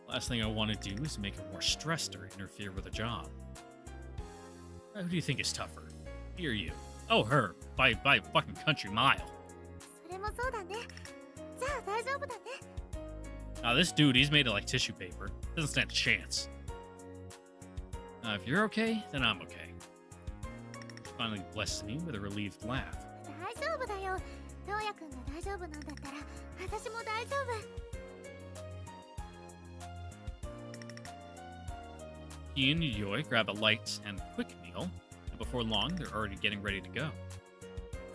Last thing I want to do is make her more stressed or interfere with her job. Who do you think is tougher? Me or you? Oh, her. By a fucking country mile. それもそうだね。じゃあ大丈夫だね。 This dude, he's made of like tissue paper. Doesn't stand a chance. If you're okay, then I'm okay. She finally blesses me with a relieved laugh. 大丈夫だよ。トウヤくんが大丈夫なんだったら、私も大丈夫。Yuki and Yuyoi grab a light and quick meal, and before long, they're already getting ready to go.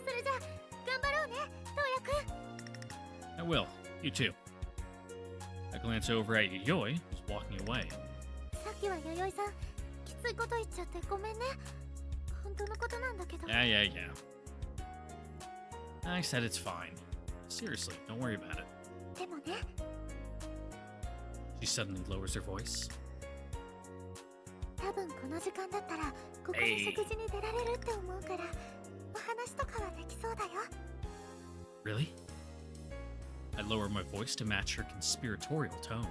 それじゃあ頑張ろうねトウヤくん I will. You too. I glance over at Yuyoi, who's walking away. さっきは弥生さんきついこと言っちゃってごめんね本当のことなんだけど Yeah. I said it's fine. Seriously, don't worry about it. でもね She suddenly lowers her voice. 多分この時間だったらここに食事に出られるって思うからお話とかはできそうだよ Really? I lower my voice to match her conspiratorial tone.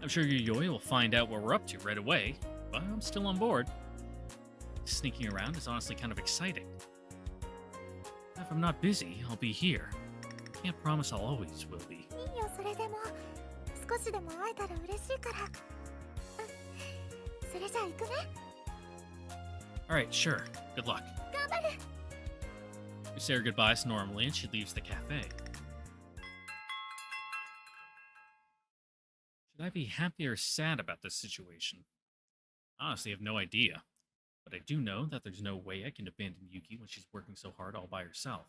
I'm sure Yuyoi will find out what we're up to right away, but I'm still on board. Sneaking around is honestly kind of exciting. If I'm not busy, I'll be here. Can't promise I'll always will be. いいよそれでも少しでも会えたら嬉しいからそれじゃあ行くね Alright, sure. Good luck. 頑張る We say our goodbyes normally, and she leaves the cafe. Should I be happy or sad about this situation? Honestly, I have no idea. But I do know that there's no way I can abandon Yuki when she's working so hard all by herself.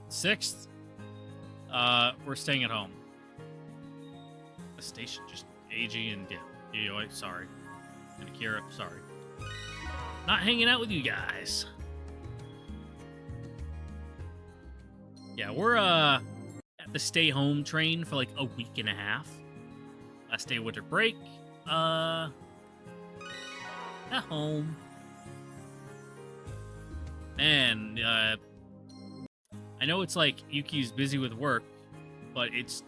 Sixth, we're staying at home. The station, just Eiji and Yuyoi, sorry. And Akira, sorry. Not hanging out with you guys. Yeah, we're at the stay home train for like a week and a half. Last day of winter break. At home. Man, I know it's like Yuki's busy with work, but it's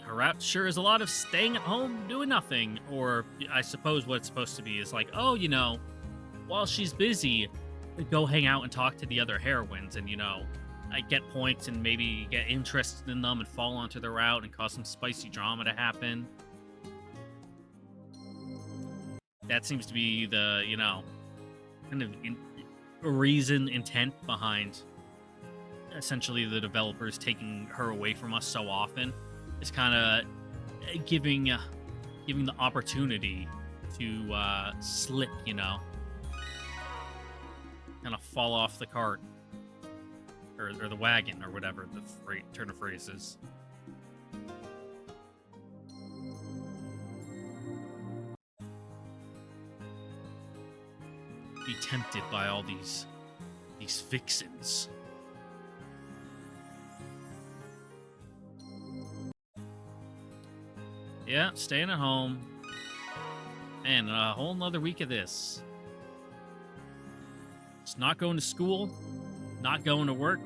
her route sure is a lot of staying at home doing nothing. Or I suppose what it's supposed to be is like, oh, you know, while she's busy, go hang out and talk to the other heroines and, you know, I get points and maybe get interested in them and fall onto their route and cause some spicy drama to happen. That seems to be the, you know, kind of intent behind essentially the developers taking her away from us so often. Is kind of giving the opportunity to slip, you know, kind of fall off the cart or the wagon or whatever the turn of phrase is. Be tempted by all these vixens. Yeah, staying at home. And a whole nother week of this. Just not going to school, not going to work.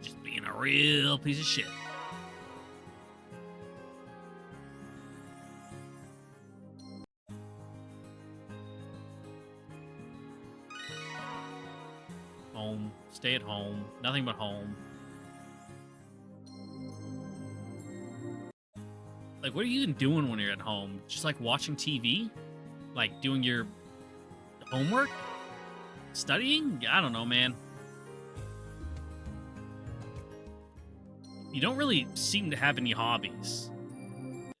Just being a real piece of shit. Home, stay at home, nothing but home. Like, what are you even doing when you're at home? Just, like, watching TV? Like, doing your homework? Studying? I don't know, man. You don't really seem to have any hobbies,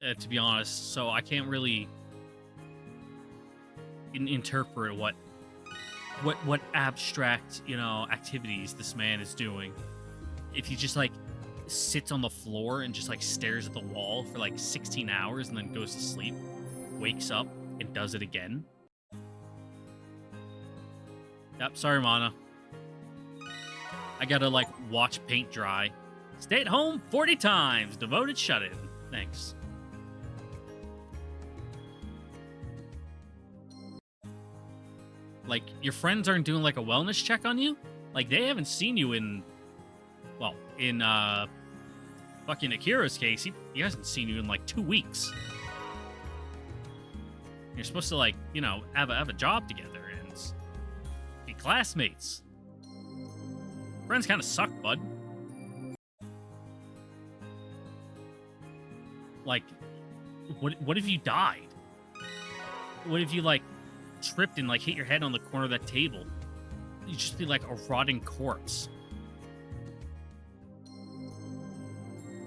to be honest, so I can't really interpret what abstract, you know, activities this man is doing. If he just, like, sits on the floor and just like stares at the wall for like 16 hours and then goes to sleep, wakes up and does it again. Yep, sorry, Mana. I gotta like watch paint dry. Stay at home 40 times. Devoted shut-in. Thanks. Like, your friends aren't doing like a wellness check on you? Like, they haven't seen you in, well, in fucking Akira's case, he hasn't seen you in like 2 weeks. You're supposed to, like, you know, have a job together and be classmates. Friends kind of suck, bud. Like, what if you died? What if you, like, tripped and, like, hit your head on the corner of that table? You'd just be like a rotting corpse.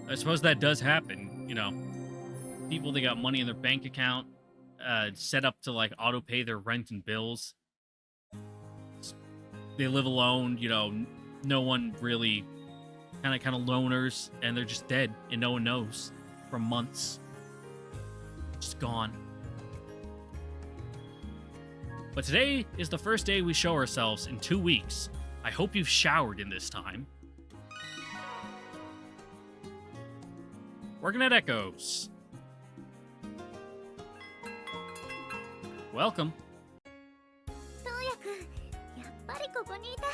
I suppose that does happen. You know, people they got money in their bank account, set up to like auto pay their rent and bills. They live alone. You know, no one really kind of loners, and they're just dead, and no one knows for months. Just gone. But today is the first day we show ourselves in 2 weeks. I hope you've showered in this time. Working at Echoes. Welcome. トウヤくん、やっぱりここにいた。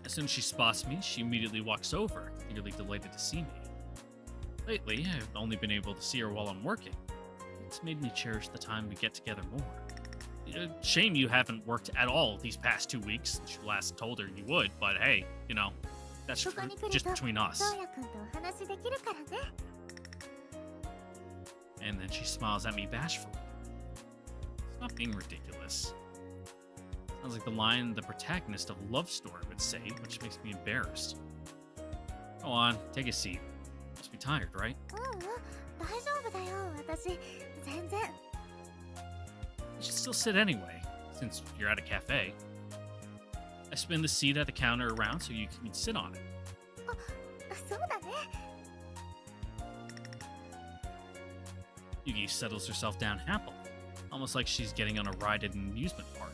As soon as she spots me, she immediately walks over, clearly delighted to see me. Lately, I've only been able to see her while I'm working. It's made me cherish the time we get together more. Shame you haven't worked at all these past 2 weeks since you last told her you would, but hey, you know, that's ここに来る just と、 between ト us. ウヤくんとお話できるからね。 And then she smiles at me bashfully. Stop being ridiculous. Sounds like the line the protagonist of Love Story would say, which makes me embarrassed. Go on, take a seat. Must be tired, right? 大丈夫だよ、私。全然。 You should still sit anyway, since you're at a cafe. I spin the seat at the counter around so you can sit on it. そうだね。 Yuki settles herself down happily, almost like she's getting on a ride at an amusement park.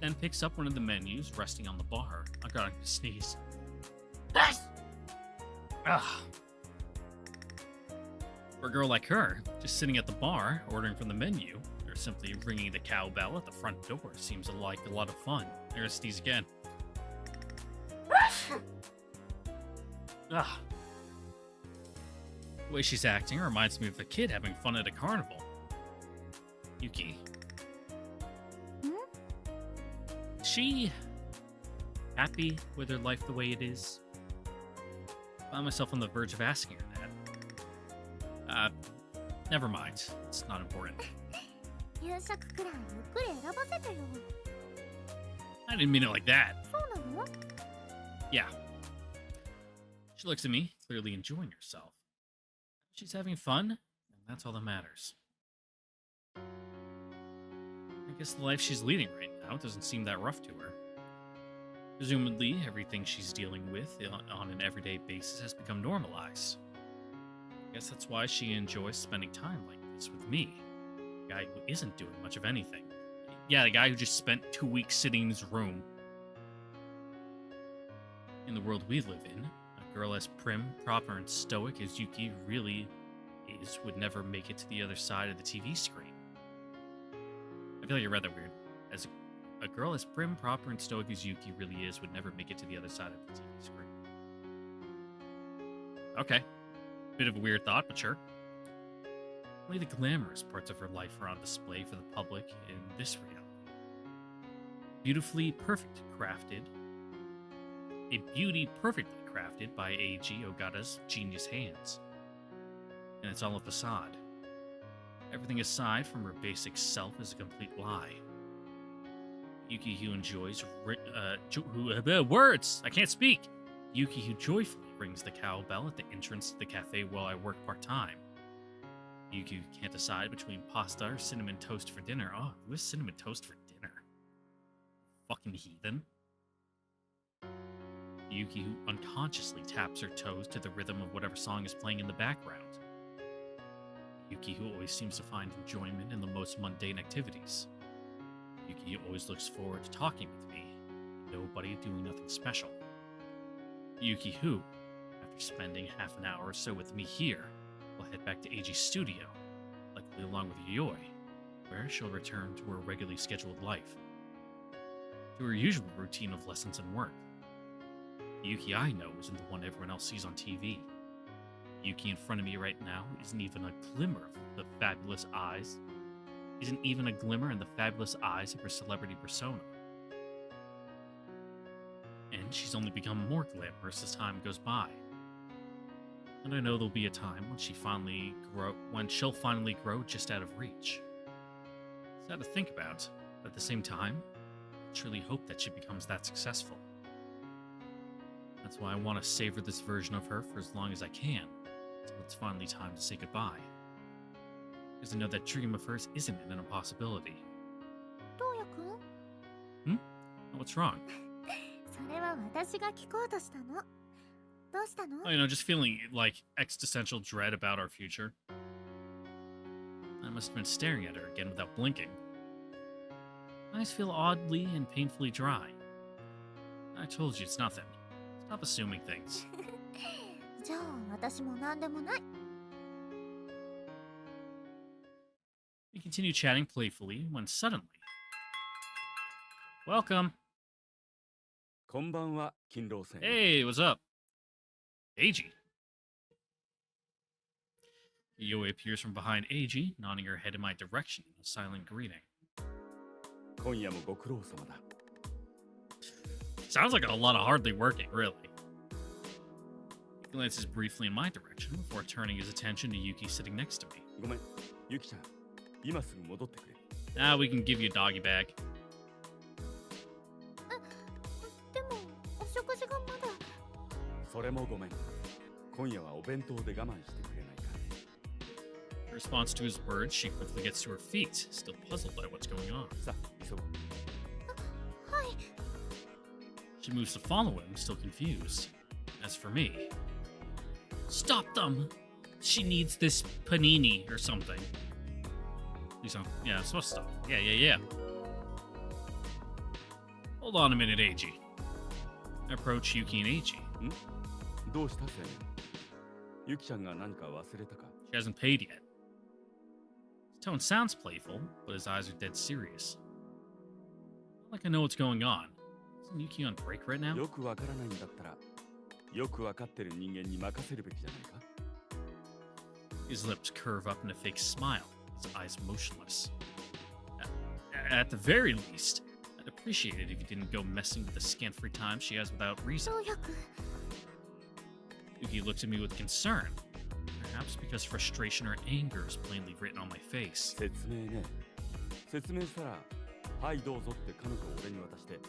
Then picks up one of the menus resting on the bar. I got to sneeze. Ugh. For a girl like her, just sitting at the bar, ordering from the menu, or simply ringing the cowbell at the front door seems like a lot of fun. There I sneeze again. Ugh. The way she's acting reminds me of a kid having fun at a carnival. Yuki. Is she happy with her life the way it is? I find myself on the verge of asking her that. Never mind. It's not important. 夕食くらいゆっくり選ばせてよ。 I didn't mean it like that. そうなの？ Yeah. She looks at me, clearly enjoying herself. She's having fun, and that's all that matters. I guess the life she's leading right now doesn't seem that rough to her. Presumably, everything she's dealing with on an everyday basis has become normalized. I guess that's why she enjoys spending time like this with me, the guy who isn't doing much of anything. Yeah, the guy who just spent 2 weeks sitting in his room. In the world we live in, a girl as prim, proper, and stoic as Yuki really is would never make it to the other side of the TV screen. I feel like I read that weird. As a girl as prim, proper, and stoic as Yuki really is would never make it to the other side of the TV screen. Okay. Bit of a weird thought, but sure. Only the glamorous parts of her life are on display for the public in this reality. Beautifully perfect crafted. A beauty perfectly crafted by Eiji Ogata's genius hands. And it's all a facade. Everything aside from her basic self is a complete lie. Yuki who enjoys words! I can't speak! Yuki who joyfully rings the cowbell at the entrance to the cafe while I work part-time. Yuki who can't decide between pasta or cinnamon toast for dinner. Oh, who has cinnamon toast for dinner? Fucking heathen. Yuki who unconsciously taps her toes to the rhythm of whatever song is playing in the background. Yuki who always seems to find enjoyment in the most mundane activities. Yuki who always looks forward to talking with me. Nobody doing nothing special. Yuki who, after spending half an hour or so with me here, will head back to Eiji's studio, likely along with Yoi, where she'll return to her regularly scheduled life. To her usual routine of lessons and work. The Yuki I know isn't the one everyone else sees on TV. The Yuki in front of me right now isn't even a glimmer of the fabulous eyes. Isn't even a glimmer in the fabulous eyes of her celebrity persona. And she's only become more glamorous as time goes by. And I know there'll be a time when she'll finally grow just out of reach. It's sad to think about, but at the same time, I truly hope that she becomes that successful. That's why I want to savor this version of her for as long as I can, until it's finally time to say goodbye. Because I know that dream of hers isn't an impossibility. どうやくん What's wrong? それは私が聞こうとしたの。どうしたの Oh, just feeling like existential dread about our future. I must have been staring at her again without blinking. Eyes feel oddly and painfully dry. I told you it's nothing. Stop assuming things. じゃあ私も何でもない。We continue chatting playfully when suddenly... Welcome! こんばんは、金狼戦。 Hey, what's up? Eiji. Yoi appears from behind Eiji, nodding her head in my direction in a silent greeting. 今夜もご苦労様だ。 Sounds like a lot of hardly working, really. He glances briefly in my direction before turning his attention to Yuki sitting next to me. ごめん、ゆきちゃん。今すぐ戻ってくれ。 Ah, we can give you a doggy bag. でもお食事がまだ。それもごめん。今夜はお弁当で我慢してくれないか。 In response to his words, she quickly gets to her feet, still puzzled by what's going on. さあ、急ごう。はい。 She moves to follow him, still confused. As for me... Stop them! She needs this panini or something. Please don't... Yeah, it's supposed to stop. Yeah. Hold on a minute, Eiji. I approach Yuki and Eiji. どうした青年？ゆきちゃんが何か忘れたか？ She hasn't paid yet. His tone sounds playful, but his eyes are dead serious. Not like I know what's going on. Isn't Yuki on break right now? よくわからないんだったら、よくわかってる人間に任せるべきじゃないか？ His lips curve up in a fake smile, his eyes motionless. At the very least, I'd appreciate it if you didn't go messing with the scant free time she has without reason. どうやくん Yuki looks at me with concern, perhaps because frustration or anger is plainly written on my face. 説明ね。説明したら、はいどうぞって彼女を俺に渡して、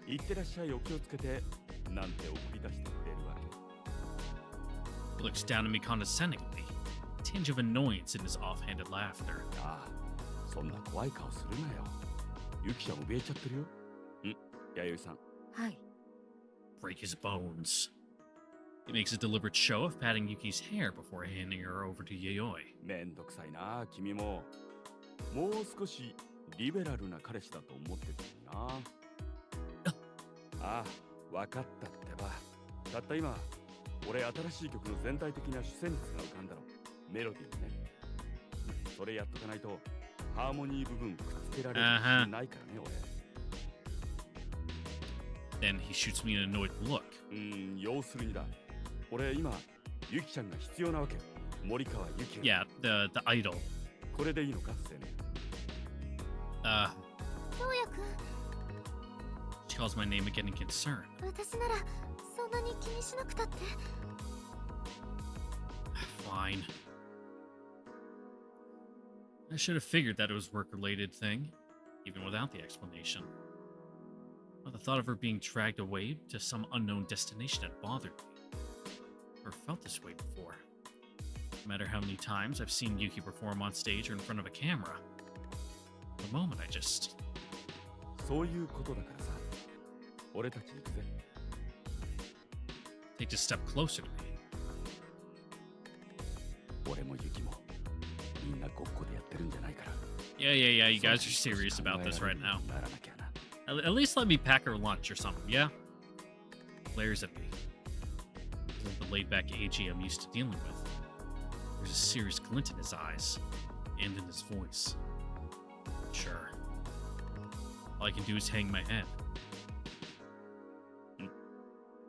行ってらっしゃいお気をつけて、なんて送り出してくれるわけ。 He looks down at me condescendingly, a tinge of annoyance in his offhanded laughter. ああ、そんな怖い顔するなよ。ゆきちゃん怯えちゃってるよ。弥生さん。はい。 Break his bones. He makes a deliberate show of patting Yuki's hair before handing her over to Yayoi. めんどくさいな、君も。もう少しリベラルな彼氏だと思ってたのにな。ああ、わかったってば。たった今、俺新しい曲の全体的な主旋律が浮かんだろ。メロディーね。それやっとかないと、ハーモニー部分くっつけられる気ないからね、俺。Then he shoots me an annoyed look. 要するにだ。俺今、ゆきちゃんが必要なわけ。森川ゆきが。Yeah, the idol. これでいいのか、青年。どうやくん She calls my name again in concern. 私ならそんなに気にしなくたって。Fine. I should have figured that it was a work-related thing, even without the explanation. But the thought of her being dragged away to some unknown destination had bothered me. Never felt this way before. No matter how many times I've seen Yuki perform on stage or in front of a camera. For the moment, I just... そういうことだからさ。俺たち行くぜ。Takes a step closer to me. 俺もユキもみんなごっこでやってるんじゃないから。 Yeah, you guys are serious about this right now. At least let me pack her lunch or something, yeah? Glares at me. Isn't the laid-back Eiji I'm used to dealing with. There's a serious glint in his eyes, and in his voice. Sure. All I can do is hang my head.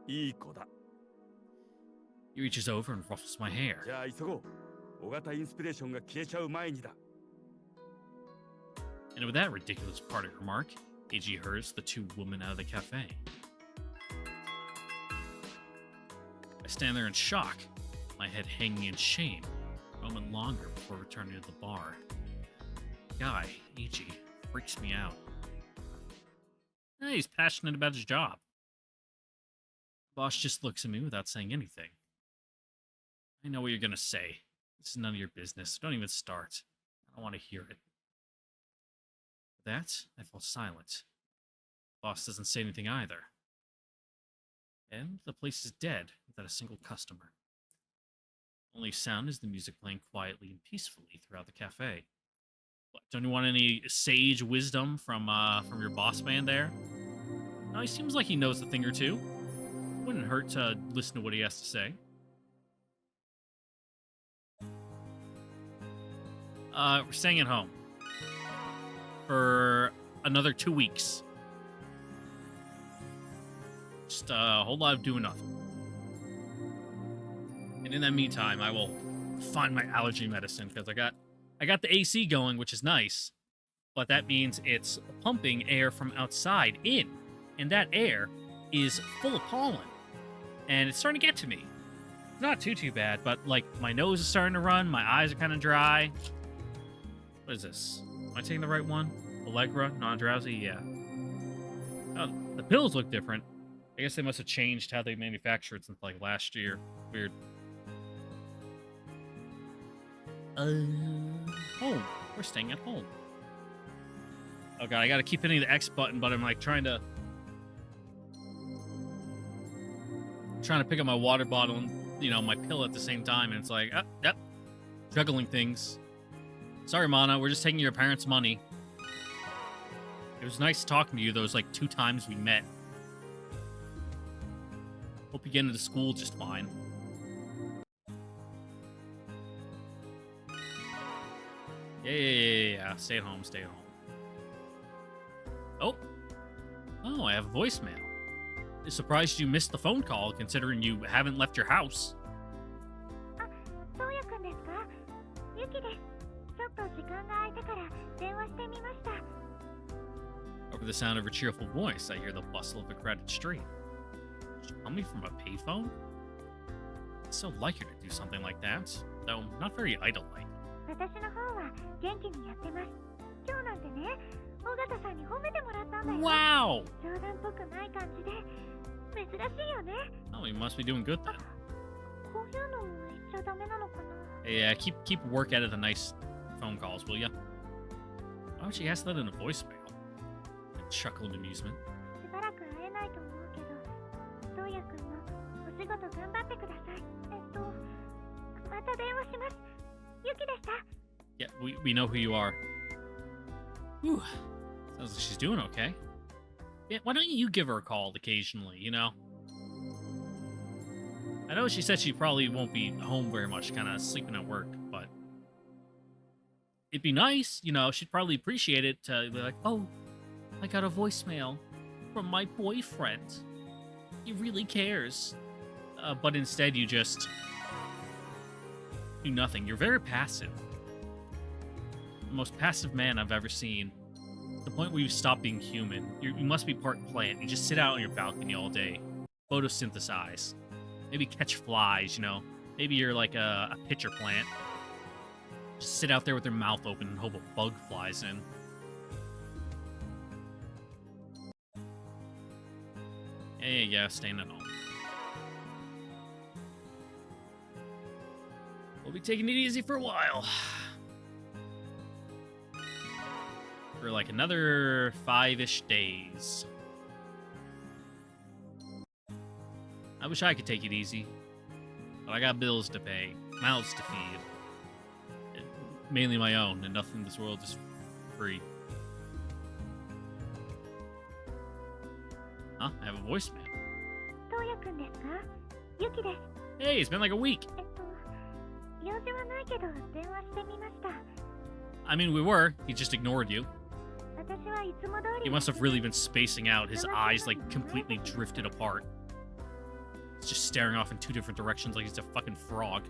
いい子だ。 He reaches over and ruffles my hair. じゃあ急ごう。尾形インスピレーションが消えちゃう前にだ。 And with that ridiculous parting remark, Eiji hurries the two women out of the cafe. I stand there in shock, my head hanging in shame, a moment longer before returning to the bar. The guy, Eiji, freaks me out. He's passionate about his job. Boss just looks at me without saying anything. I know what you're gonna say. This is none of your business. Don't even start. I don't want to hear it. For that, I fall silent. Boss doesn't say anything either. And the place is dead without a single customer. Only sound is the music playing quietly and peacefully throughout the cafe. What, don't you want any sage wisdom from your boss man there? No, he seems like he knows a thing or two. Wouldn't hurt to listen to what he has to say. We're staying at home for another 2 weeks. Just a whole lot of doing nothing. And in that meantime, I will find my allergy medicine because I got the AC going, which is nice, but that means it's pumping air from outside in, and that air is full of pollen, and it's starting to get to me. It's not too bad, but like my nose is starting to run, my eyes are kind of dry. What is this? Am I taking the right one? Allegra, non-drowsy, yeah. Oh, the pills look different. I guess they must have changed how they manufactured since like last year. Weird. Home. We're staying at home. Oh god, I gotta keep hitting the X button, but I'm like trying to pick up my water bottle and, you know, my pill at the same time, and it's like, yep, juggling things. Sorry, Mana, we're just taking your parents' money. It was nice talking to you those like 2 times we met. Hope you get into school just fine. Yeah. Stay at home, stay at home. Oh, I have a voicemail. I'm surprised you missed the phone call, considering you haven't left your house. Over the sound of her cheerful voice, I hear the bustle of a crowded street. She called me from a payphone? It's so like her to do something like that, though not very idle-like. Wow! Oh, he must be doing good then. Yeah, keep work out of the nice phone calls, will ya? Why would she ask that in a voicemail? I chuckle in amusement. Yeah, we know who you are. Whew. Sounds like she's doing okay. Yeah, why don't you give her a call occasionally, you know? I know she said she probably won't be home very much, kind of sleeping at work, but it'd be nice, you know, she'd probably appreciate it to be like, oh, I got a voicemail from my boyfriend. He really cares. But instead you just do nothing. You're very passive. The most passive man I've ever seen. The point where you stop being human. You must be part plant. You just sit out on your balcony all day. Photosynthesize. Maybe catch flies, you know. Maybe you're like a pitcher plant. Just sit out there with your mouth open and hope a bug flies in. Yeah, staying at home. We'll be taking it easy for a while. For like another 5-ish days. I wish I could take it easy. But I got bills to pay, mouths to feed. Mainly my own, and nothing in this world is free. Huh? I have a voicemail. Hey, it's been like a week. I mean, we were. He just ignored you. He must have really been spacing out. His eyes, like, completely drifted apart. He's just staring off in 2 different directions like he's a fucking frog.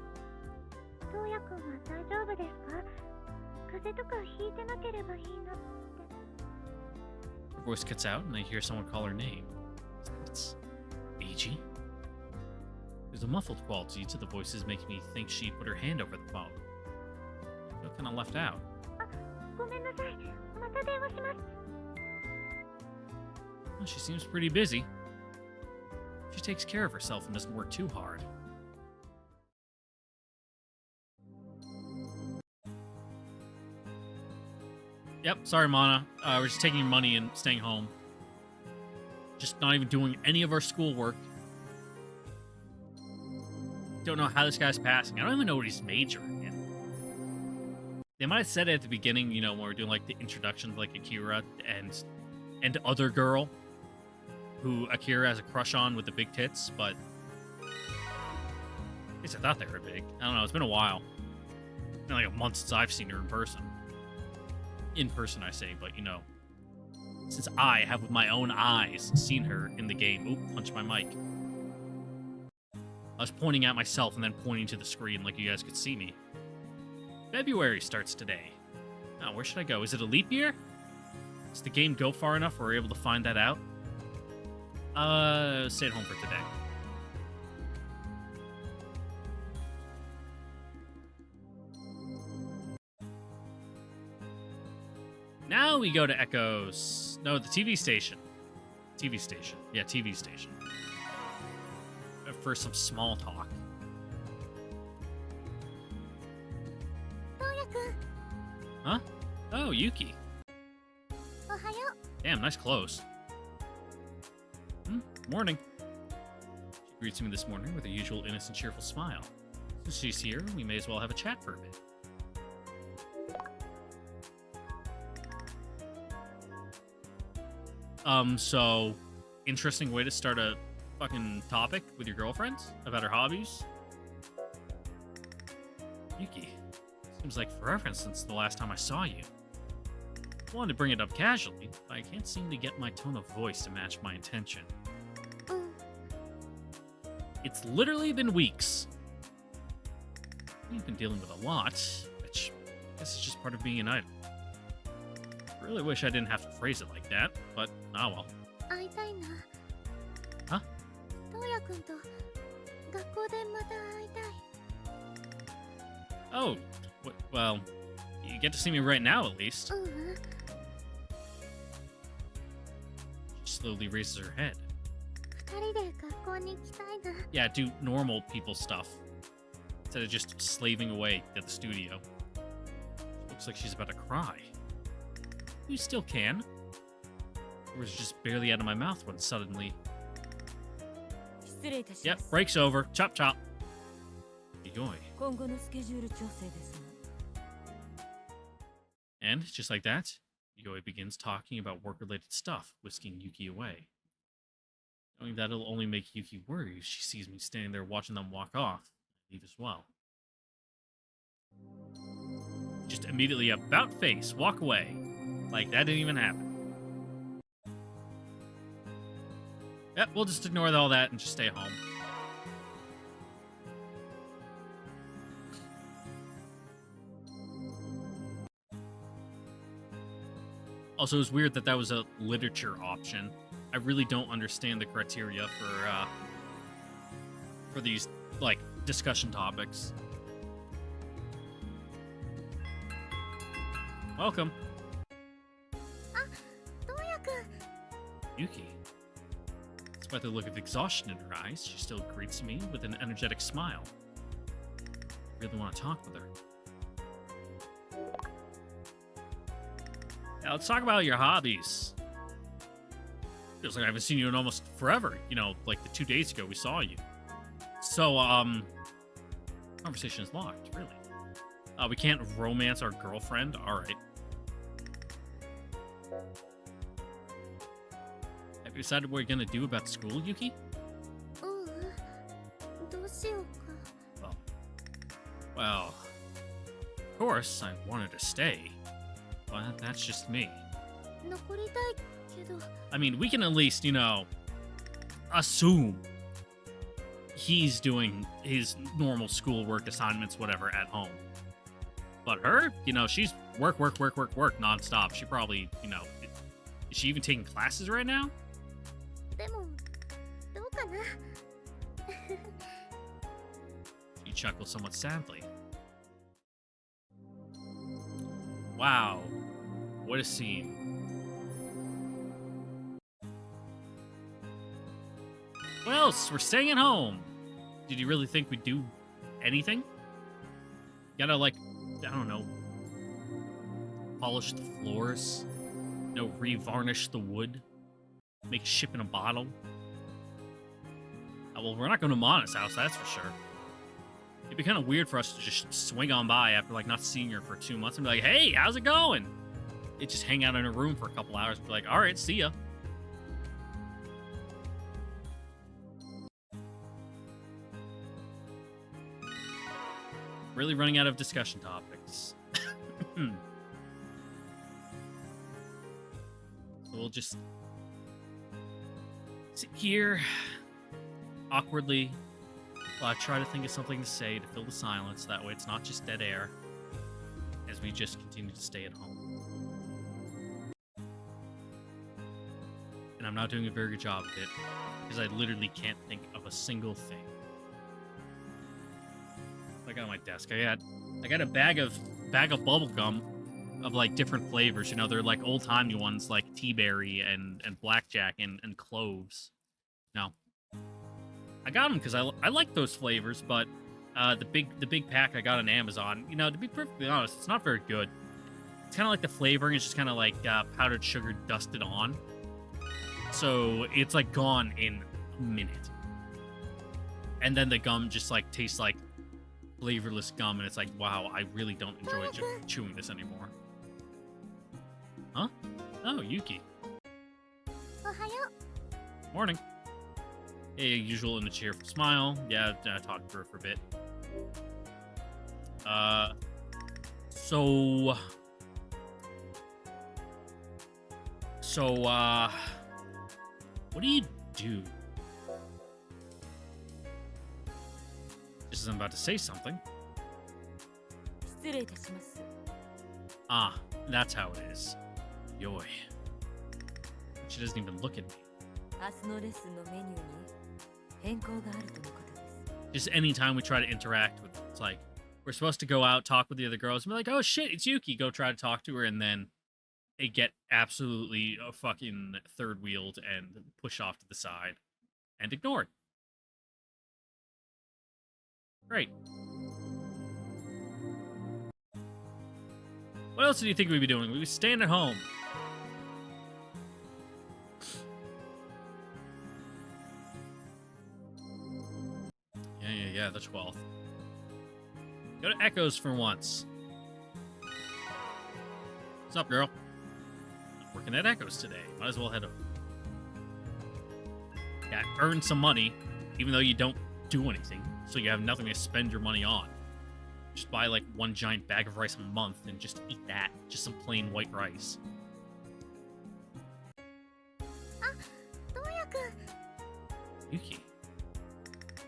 Her voice cuts out, and I hear someone call her name. It's Eiji. There's a muffled quality to the voices making me think she put her hand over the phone. I feel kind of left out. Well, she seems pretty busy. She takes care of herself and doesn't work too hard. Yep, sorry, Mana. We're just taking your money and staying home. Just not even doing any of our schoolwork. Don't know how this guy's passing. I don't even know what he's majoring in. They might have said it at the beginning, you know, when we're doing like the introduction of like Akira and other girl who Akira has a crush on with the big tits, but at least I thought they were big. I don't know, it's been a while. It's been like a month since I've seen her in person. In person, I say, but you know, since I have with my own eyes seen her in the game. Oop, punch my mic. I was pointing at myself and then pointing to the screen like you guys could see me. February starts today. Now, where should I go? Is it a leap year? Does the game go far enough where we're able to find that out? Stay at home for today. Now we go to Echo's... No, the TV station. TV station. Yeah, TV station. For some small talk. トウヤ君 Huh? Oh, Yuki. おはよ Damn, nice clothes. Morning. She greets me this morning with her usual innocent, cheerful smile. Since she's here, we may as well have a chat for a bit. So, interesting way to start a fucking topic with your girlfriends about her hobbies. Yuki, seems like forever since the last time I saw you. I wanted to bring it up casually, but I can't seem to get my tone of voice to match my intention. ううん It's literally been weeks. You've been dealing with a lot, which I guess is just part of being an idol. I really wish I didn't have to phrase it like that, but ah well. 会いたいな Huh? トウヤ君と学校でまた会いたい Oh, well, you get to see me right now at least. ううん She slowly raises her head. 二人で学校に行きたいな Yeah, do normal people stuff. Instead of just slaving away at the studio. Looks like she's about to cry. You still can. The words just barely out of my mouth when suddenly... 失礼いたし Yep, ます break's over. Chop chop. Enjoy. 今後のスケジュール調整ですが And, just like that, Yoi begins talking about work-related stuff, whisking Yuki away. Knowing that it'll only make Yuki worry if she sees me standing there watching them walk off, and leave as well. Just immediately about face, walk away. Like that didn't even happen. Yep, we'll just ignore all that and just stay home. Also, it's weird that that was a literature option. I really don't understand the criteria for these, like, discussion topics. Welcome. トウヤ君 Yuki. Despite the look of exhaustion in her eyes, she still greets me with an energetic smile. I really want to talk with her. Now, let's talk about your hobbies. Feels like I haven't seen you in almost forever. You know, like the 2 days ago we saw you. So, conversation is locked, really. We can't romance our girlfriend? Alright. Have you decided what you're gonna do about school, Yuki? ううんどうしようか Well, of course, I wanted to stay. But that's just me. 残りたいけど I mean, we can at least, you know, assume he's doing his normal schoolwork assignments, whatever, at home. But her, you know, she's work nonstop. She probably, you know, is she even taking classes right now? でもどうかな He chuckled somewhat sadly. Wow, what a scene. What else? We're staying at home. Did you really think we'd do anything? Gotta, like, I don't know, polish the floors, re-varnish the wood, make a ship in a bottle. Well, we're not going to Mana's house, that's for sure. It'd be kind of weird for us to just swing on by after, like, not seeing her for 2 months and be like, hey, how's it going? It just hang out in a room for a couple hours and be like, all right, see ya. Really running out of discussion topics. So we'll just sit here awkwardly while I try to think of something to say to fill the silence. That way it's not just dead air as we just continue to stay at home. And I'm not doing a very good job of it because I literally can't think of a single thing. I got on my desk. I got a bag of bubble gum of like different flavors. You know, they're like old timey ones like tea berry and blackjack and cloves. No, I got them because I like those flavors, but the big pack I got on Amazon. You know, to be perfectly honest, it's not very good. It's kind of like the flavoring is just kind of like powdered sugar dusted on, so it's like gone in a minute. And then the gum just like tastes like flavorless gum, and it's like, wow, I really don't enjoy chewing this anymore. Huh? Oh, Yuki. Morning. Hey, usual in a cheerful smile. Yeah, I talked to her for a bit. What do you do? Just as I'm about to say something. Ah, that's how it is. Yoi. She doesn't even look at me. Just anytime we try to interact with, it's like, we're supposed to go out, talk with the other girls, and be like, oh shit, it's Yuki. Go try to talk to her, and then they get absolutely fucking third wheeled and pushed off to the side and ignored. Great. What else do you think we'd be doing? We'd be staying at home. Yeah, the 12th. Go to Echoes for once. What's up, girl? I'm working at Echoes today. Might as well head over. Yeah, earn some money, even though you don't do anything, so you have nothing to spend your money on. Just buy like one giant bag of rice a month and just eat that. Just some plain white rice. Yuki.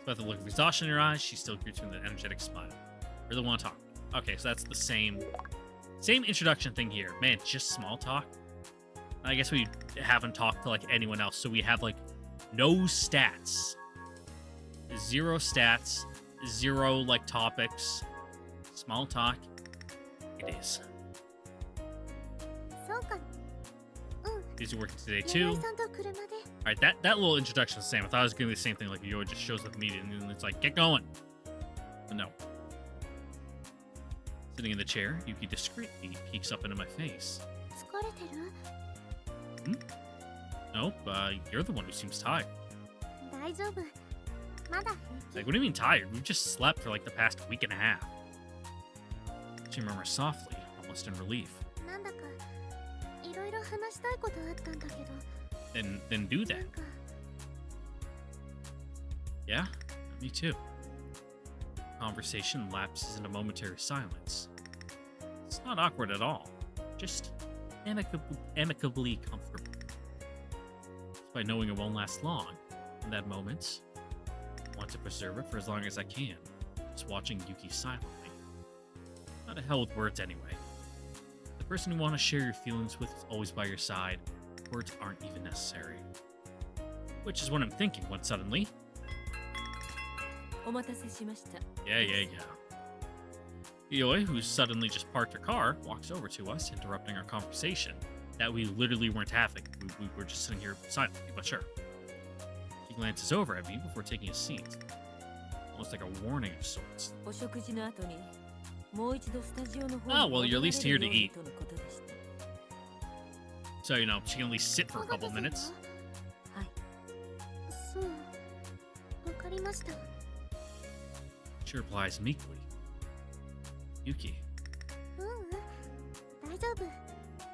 Despite the look of exhaustion in her eyes, she still greets me with an energetic smile. Really want to talk. Okay, so that's the same introduction thing here. Man, just small talk. I guess we haven't talked to like anyone else, so we have like no stats. 0 stats, 0 like topics. Small talk. It is. Busy working today too. Alright, that little introduction is the same. I thought it was gonna be the same thing, like Yoda just shows up immediately and it's like, get going. But no. Sitting in the chair, Yuki discreetly peeks up into my face. Hmm? Nope, you're the one who seems tired. Like, what do you mean tired? We've just slept for like the past week and a half. She murmurs softly, almost in relief. Then do that. Yeah, me too. Conversation lapses into momentary silence. It's not awkward at all. Just amicably comfortable. Despite knowing it won't last long, in that moment, I want to preserve it for as long as I can. Just watching Yuki silently. Not to hell with words anyway. The person you want to share your feelings with is always by your side. Words aren't even necessary. Which is what I'm thinking when suddenly... Yeah. Ioi, who suddenly just parked her car, walks over to us, interrupting our conversation that we literally weren't having. We were just sitting here silently, but sure. He glances over at me before taking a seat. Almost like a warning of sorts. お食事の後にもう一度スタジオの方 Oh, well, you're at least here to 戻られるように eat. とのことでした。 So, you know, she can at least sit for a couple minutes. はい。そう、わかりました。 She replies meekly. Yuki. 大丈夫。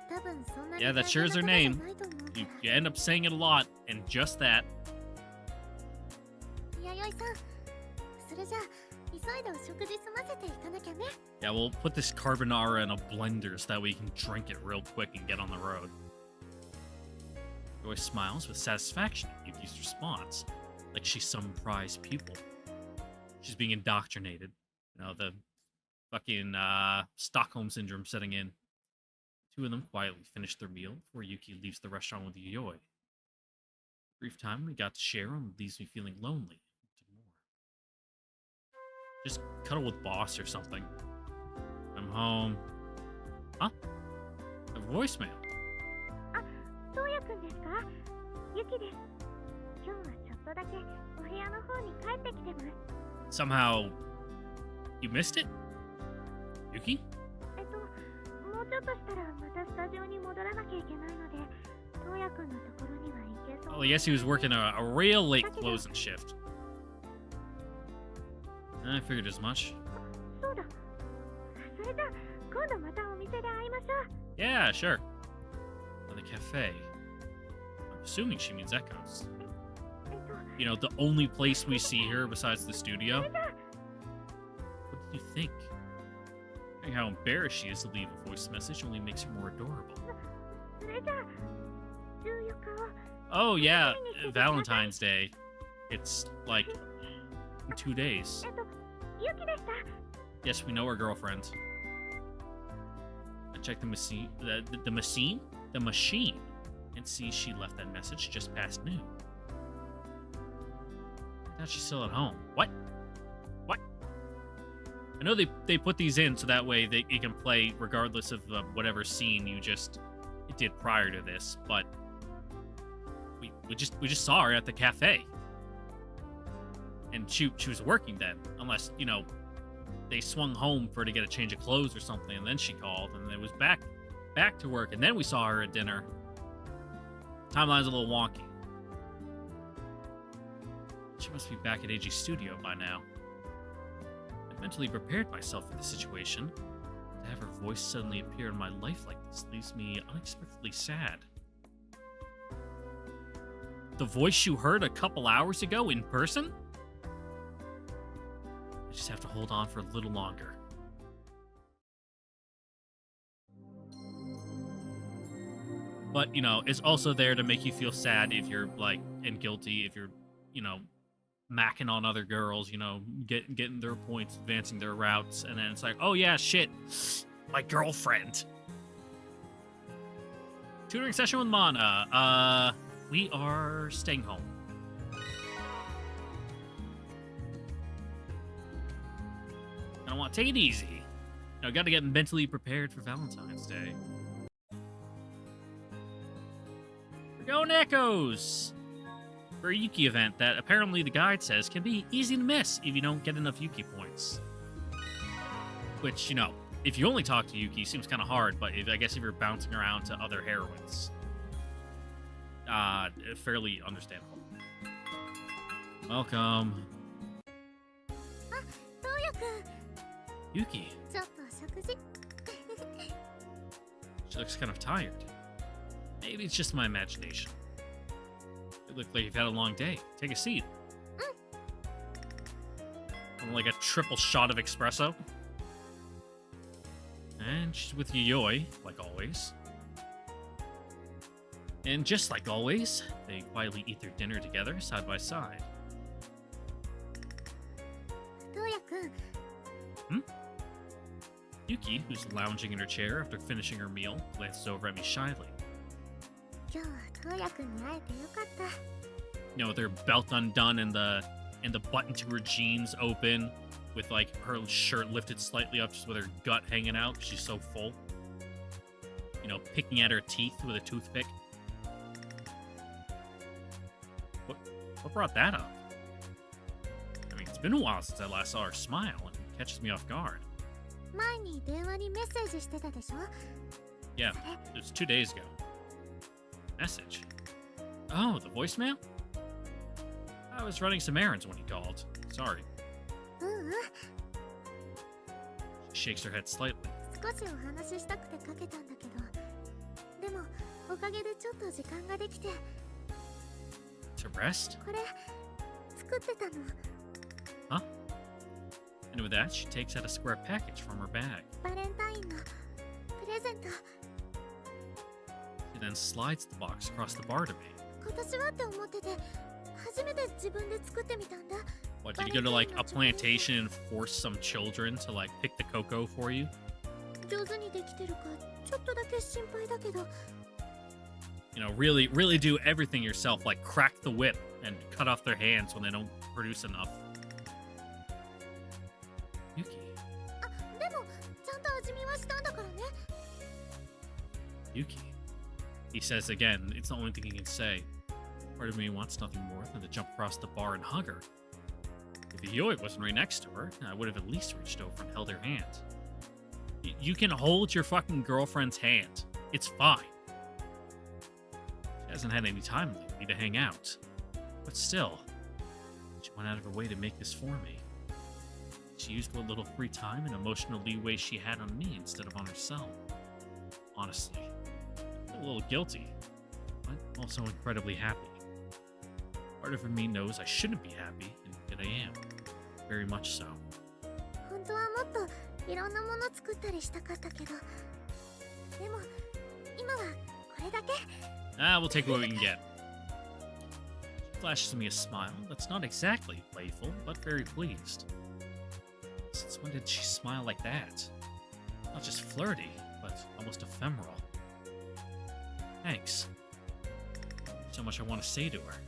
多分そんなに Yeah, that 大 sure 変 is な her ことじゃ name. ないと思うから You end up saying it a lot, and just that. 弥生さん、それじゃあ急いでお食事済ませていかなきゃね。 Yeah, we'll put this carbonara in a blender so that we can drink it real quick and get on the road. Joy smiles with satisfaction at Yuki's response, like she's some prize pupil. She's being indoctrinated. You know, the fucking Stockholm syndrome setting in. Two of them quietly finish their meal before Yuki leaves the restaurant with Yayoi. Brief time we got to share him leaves me feeling lonely. Just cuddle with boss or something. I'm home. Huh? A voicemail. そうやくんですか？ゆきです。今日はちょっとだけお部屋の方に帰ってきてます。 Somehow you missed it? Yuki? もうちょっとしたらまたスタジオに戻らなきゃいけないので、そうやくんのところには行けそう。 Well, I guess he was working a real late closing shift. I figured as much. そうだ。それじゃあ今度またお店で会いましょう。 Yeah, sure. At the cafe. I'm assuming she means Echoes. You know, the only place we see her besides the studio. What did you think? Knowing how embarrassed she is to leave a voice message only makes her more adorable. それじゃあ14日を Oh, yeah, Valentine's Day. It's like in 2 days. ゆきでした。 Yes, we know our girlfriend. I checked the machine, the machine, and see she left that message just past noon. I thought she's still at home. What? What? I know they put these in so that way it can play regardless of whatever scene you just did prior to this, but we just saw her at the cafe. And she was working then, unless, you know, they swung home for her to get a change of clothes or something, and then she called, and it was back to work, and then we saw her at dinner. Timeline's a little wonky. She must be back at AG's studio by now. I mentally prepared myself for the situation. To have her voice suddenly appear in my life like this leaves me unexpectedly sad. The voice you heard a couple hours ago in person? I just have to hold on for a little longer. But, you know, it's also there to make you feel sad if you're, like, and guilty if you're, you know, macking on other girls, you know, getting their points, advancing their routes, and then it's like, oh yeah, shit, my girlfriend. Tutoring session with Mana. We are staying home. I want to take it easy. You know, got to get mentally prepared for Valentine's Day. We're going Echoes for a Yuki event that apparently the guide says can be easy to miss if you don't get enough Yuki points. Which, you know, if you only talk to Yuki, seems kind of hard, but I guess if you're bouncing around to other heroines, fairly understandable. Welcome. そうやくん、 Yuki. ちょっと食事。 She looks kind of tired. Maybe it's just my imagination. You look like you've had a long day. Take a seat. Like a triple shot of espresso. And she's with Yayoi, like always. And just like always, they quietly eat their dinner together, side by side. そうやくん、 Yuki, who's lounging in her chair after finishing her meal, glances over at me shyly. 今日はそうやくんに会えてよかった。 You know, with her belt undone and the button to her jeans open, with like her shirt lifted slightly up, just with her gut hanging out. She's so full. You know, picking at her teeth with a toothpick. What brought that up? I mean, it's been a while since I last saw her smile, and it catches me off guard. 前に電話にメッセージしてたでしょ Yeah, it was 2 days ago. Message? Oh, the voicemail? I was running some errands when he called. Sorry. ううん She shakes her head slightly. 少しお話ししたくてかけたんだけどでもおかげでちょっと時間ができて To rest? これ作ってたの Huh? And with that, she takes out a square package from her bag. バレンタインのプレゼント She then slides the box across the bar to me. 今年はって思ってて初めて自分で作ってみたんだ What, did you go to like a plantation and force some children to like pick the cocoa for you? 上手にできてるかちょっとだけ心配だけど You know, really do everything yourself, like crack the whip and cut off their hands when they don't produce enough. Yuki. でもちゃんと味見はしたんだからね Yuki. He says again, it's the only thing he can say. Part of me wants nothing more than to jump across the bar and hug her. If Yoi wasn't right next to her, I would have at least reached over and held her hand. You can hold your fucking girlfriend's hand. It's fine. She hasn't had any time lately to hang out. But still, she went out of her way to make this for me. She used what little free time and emotional leeway she had on me instead of on herself. Honestly, I'm a little guilty, but also incredibly happy. Part of me knows I shouldn't be happy, and yet I am. Very much so. 本当はもっといろんなもの作ったりしたかったけどでも今はこれだけ We'll take what we can get. She flashes me a smile that's not exactly playful, but very pleased. Since when did she smile like that? Not just flirty, but almost ephemeral. Thanks. So much I want to say to her.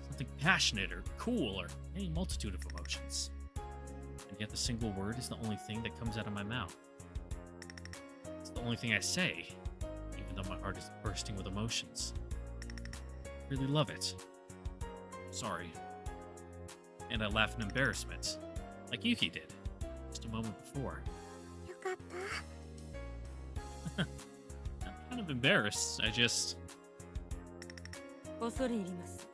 Something passionate or cool or any multitude of emotions. And yet the single word is the only thing that comes out of my mouth. It's the only thing I say, even though my heart is bursting with emotions. I really love it. Sorry. And I laugh in embarrassment, like Yuki did, just a moment before. よかった I'm kind of embarrassed. I just... 恐れ入ります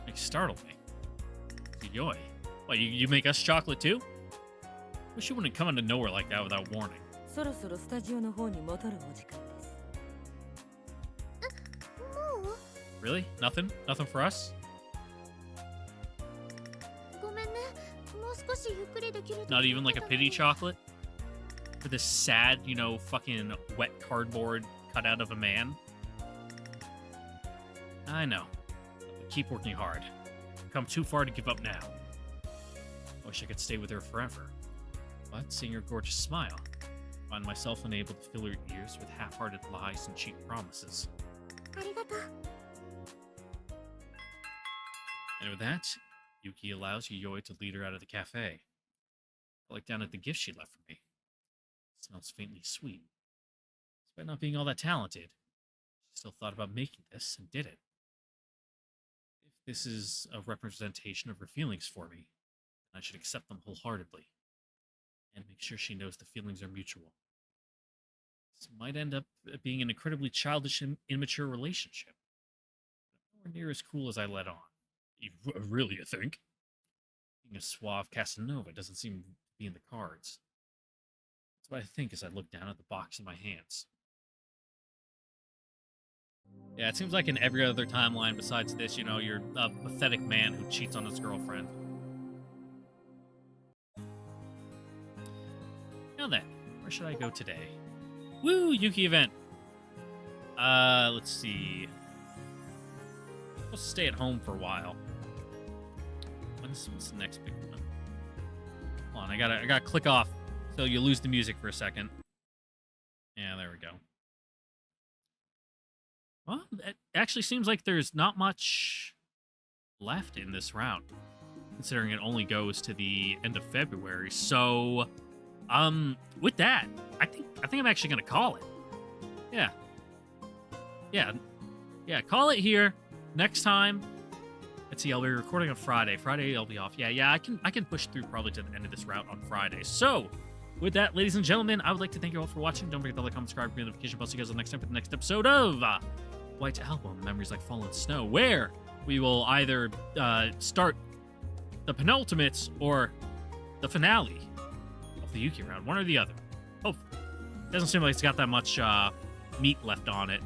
Like, startled me. Yoi. What, you make us chocolate too? Wish you wouldn't come out of nowhere like that without warning. そろそろスタジオの方に戻るお時間です もう Really? Nothing? Nothing for us? ごめんねもう少しゆっくりできると Not even 思っ like て a たの pity に chocolate? For this sad, you know, fucking wet cardboard cut out of a man? I know. But keep working hard. Come too far to give up now. Wish I could stay with her forever. But seeing her gorgeous smile, I find myself unable to fill her ears with half-hearted lies and cheap promises. ありがとう And with that, Yuki allows Yoi to lead her out of the cafe. I look down at the gift she left for me. It smells faintly sweet. Despite not being all that talented, she still thought about making this and did it. If this is a representation of her feelings for me, then I should accept them wholeheartedly and make sure she knows the feelings are mutual. This might end up being an incredibly childish and immature relationship. Nowhere near as cool as I let on. Really, you think? Being a suave Casanova doesn't seem to be in the cards. That's what I think as I look down at the box in my hands. Yeah, it seems like in every other timeline besides this, you know, you're a pathetic man who cheats on his girlfriend. Now then, where should I go today? Woo, Yuki event! Let's see. I'm supposed to stay at home for a while. When's the next big one? Hold on, I gotta click off so you lose the music for a second. Yeah, there we go. Well, it actually seems like there's not much left in this round, considering it only goes to the end of February. So, with that, I think I'm actually gonna call it. Yeah. Call it here. Next time, Let's see, I'll be recording on Friday. Friday, I'll be off. Yeah, I can push through probably to the end of this route on Friday. So, with that, ladies and gentlemen, I would like to thank you all for watching. Don't forget to like, comment, subscribe, the notification bell so you guys the next time for the next episode of White Album, Memories Like Fallen Snow, where we will either start the penultimates or the finale of the Yuki round, one or the other. Hopefully. Doesn't seem like it's got that much meat left on it.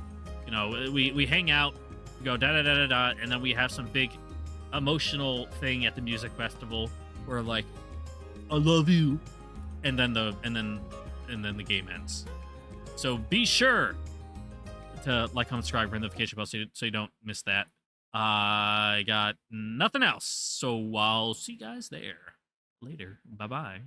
You know, we hang out, we go da-da-da-da-da, and then we have some big emotional thing at the music festival where, like, I love you, and then the game ends. So be sure to like, comment, subscribe, ring the notification bell so you don't miss that. I got nothing else, so I'll see you guys there later. Bye bye.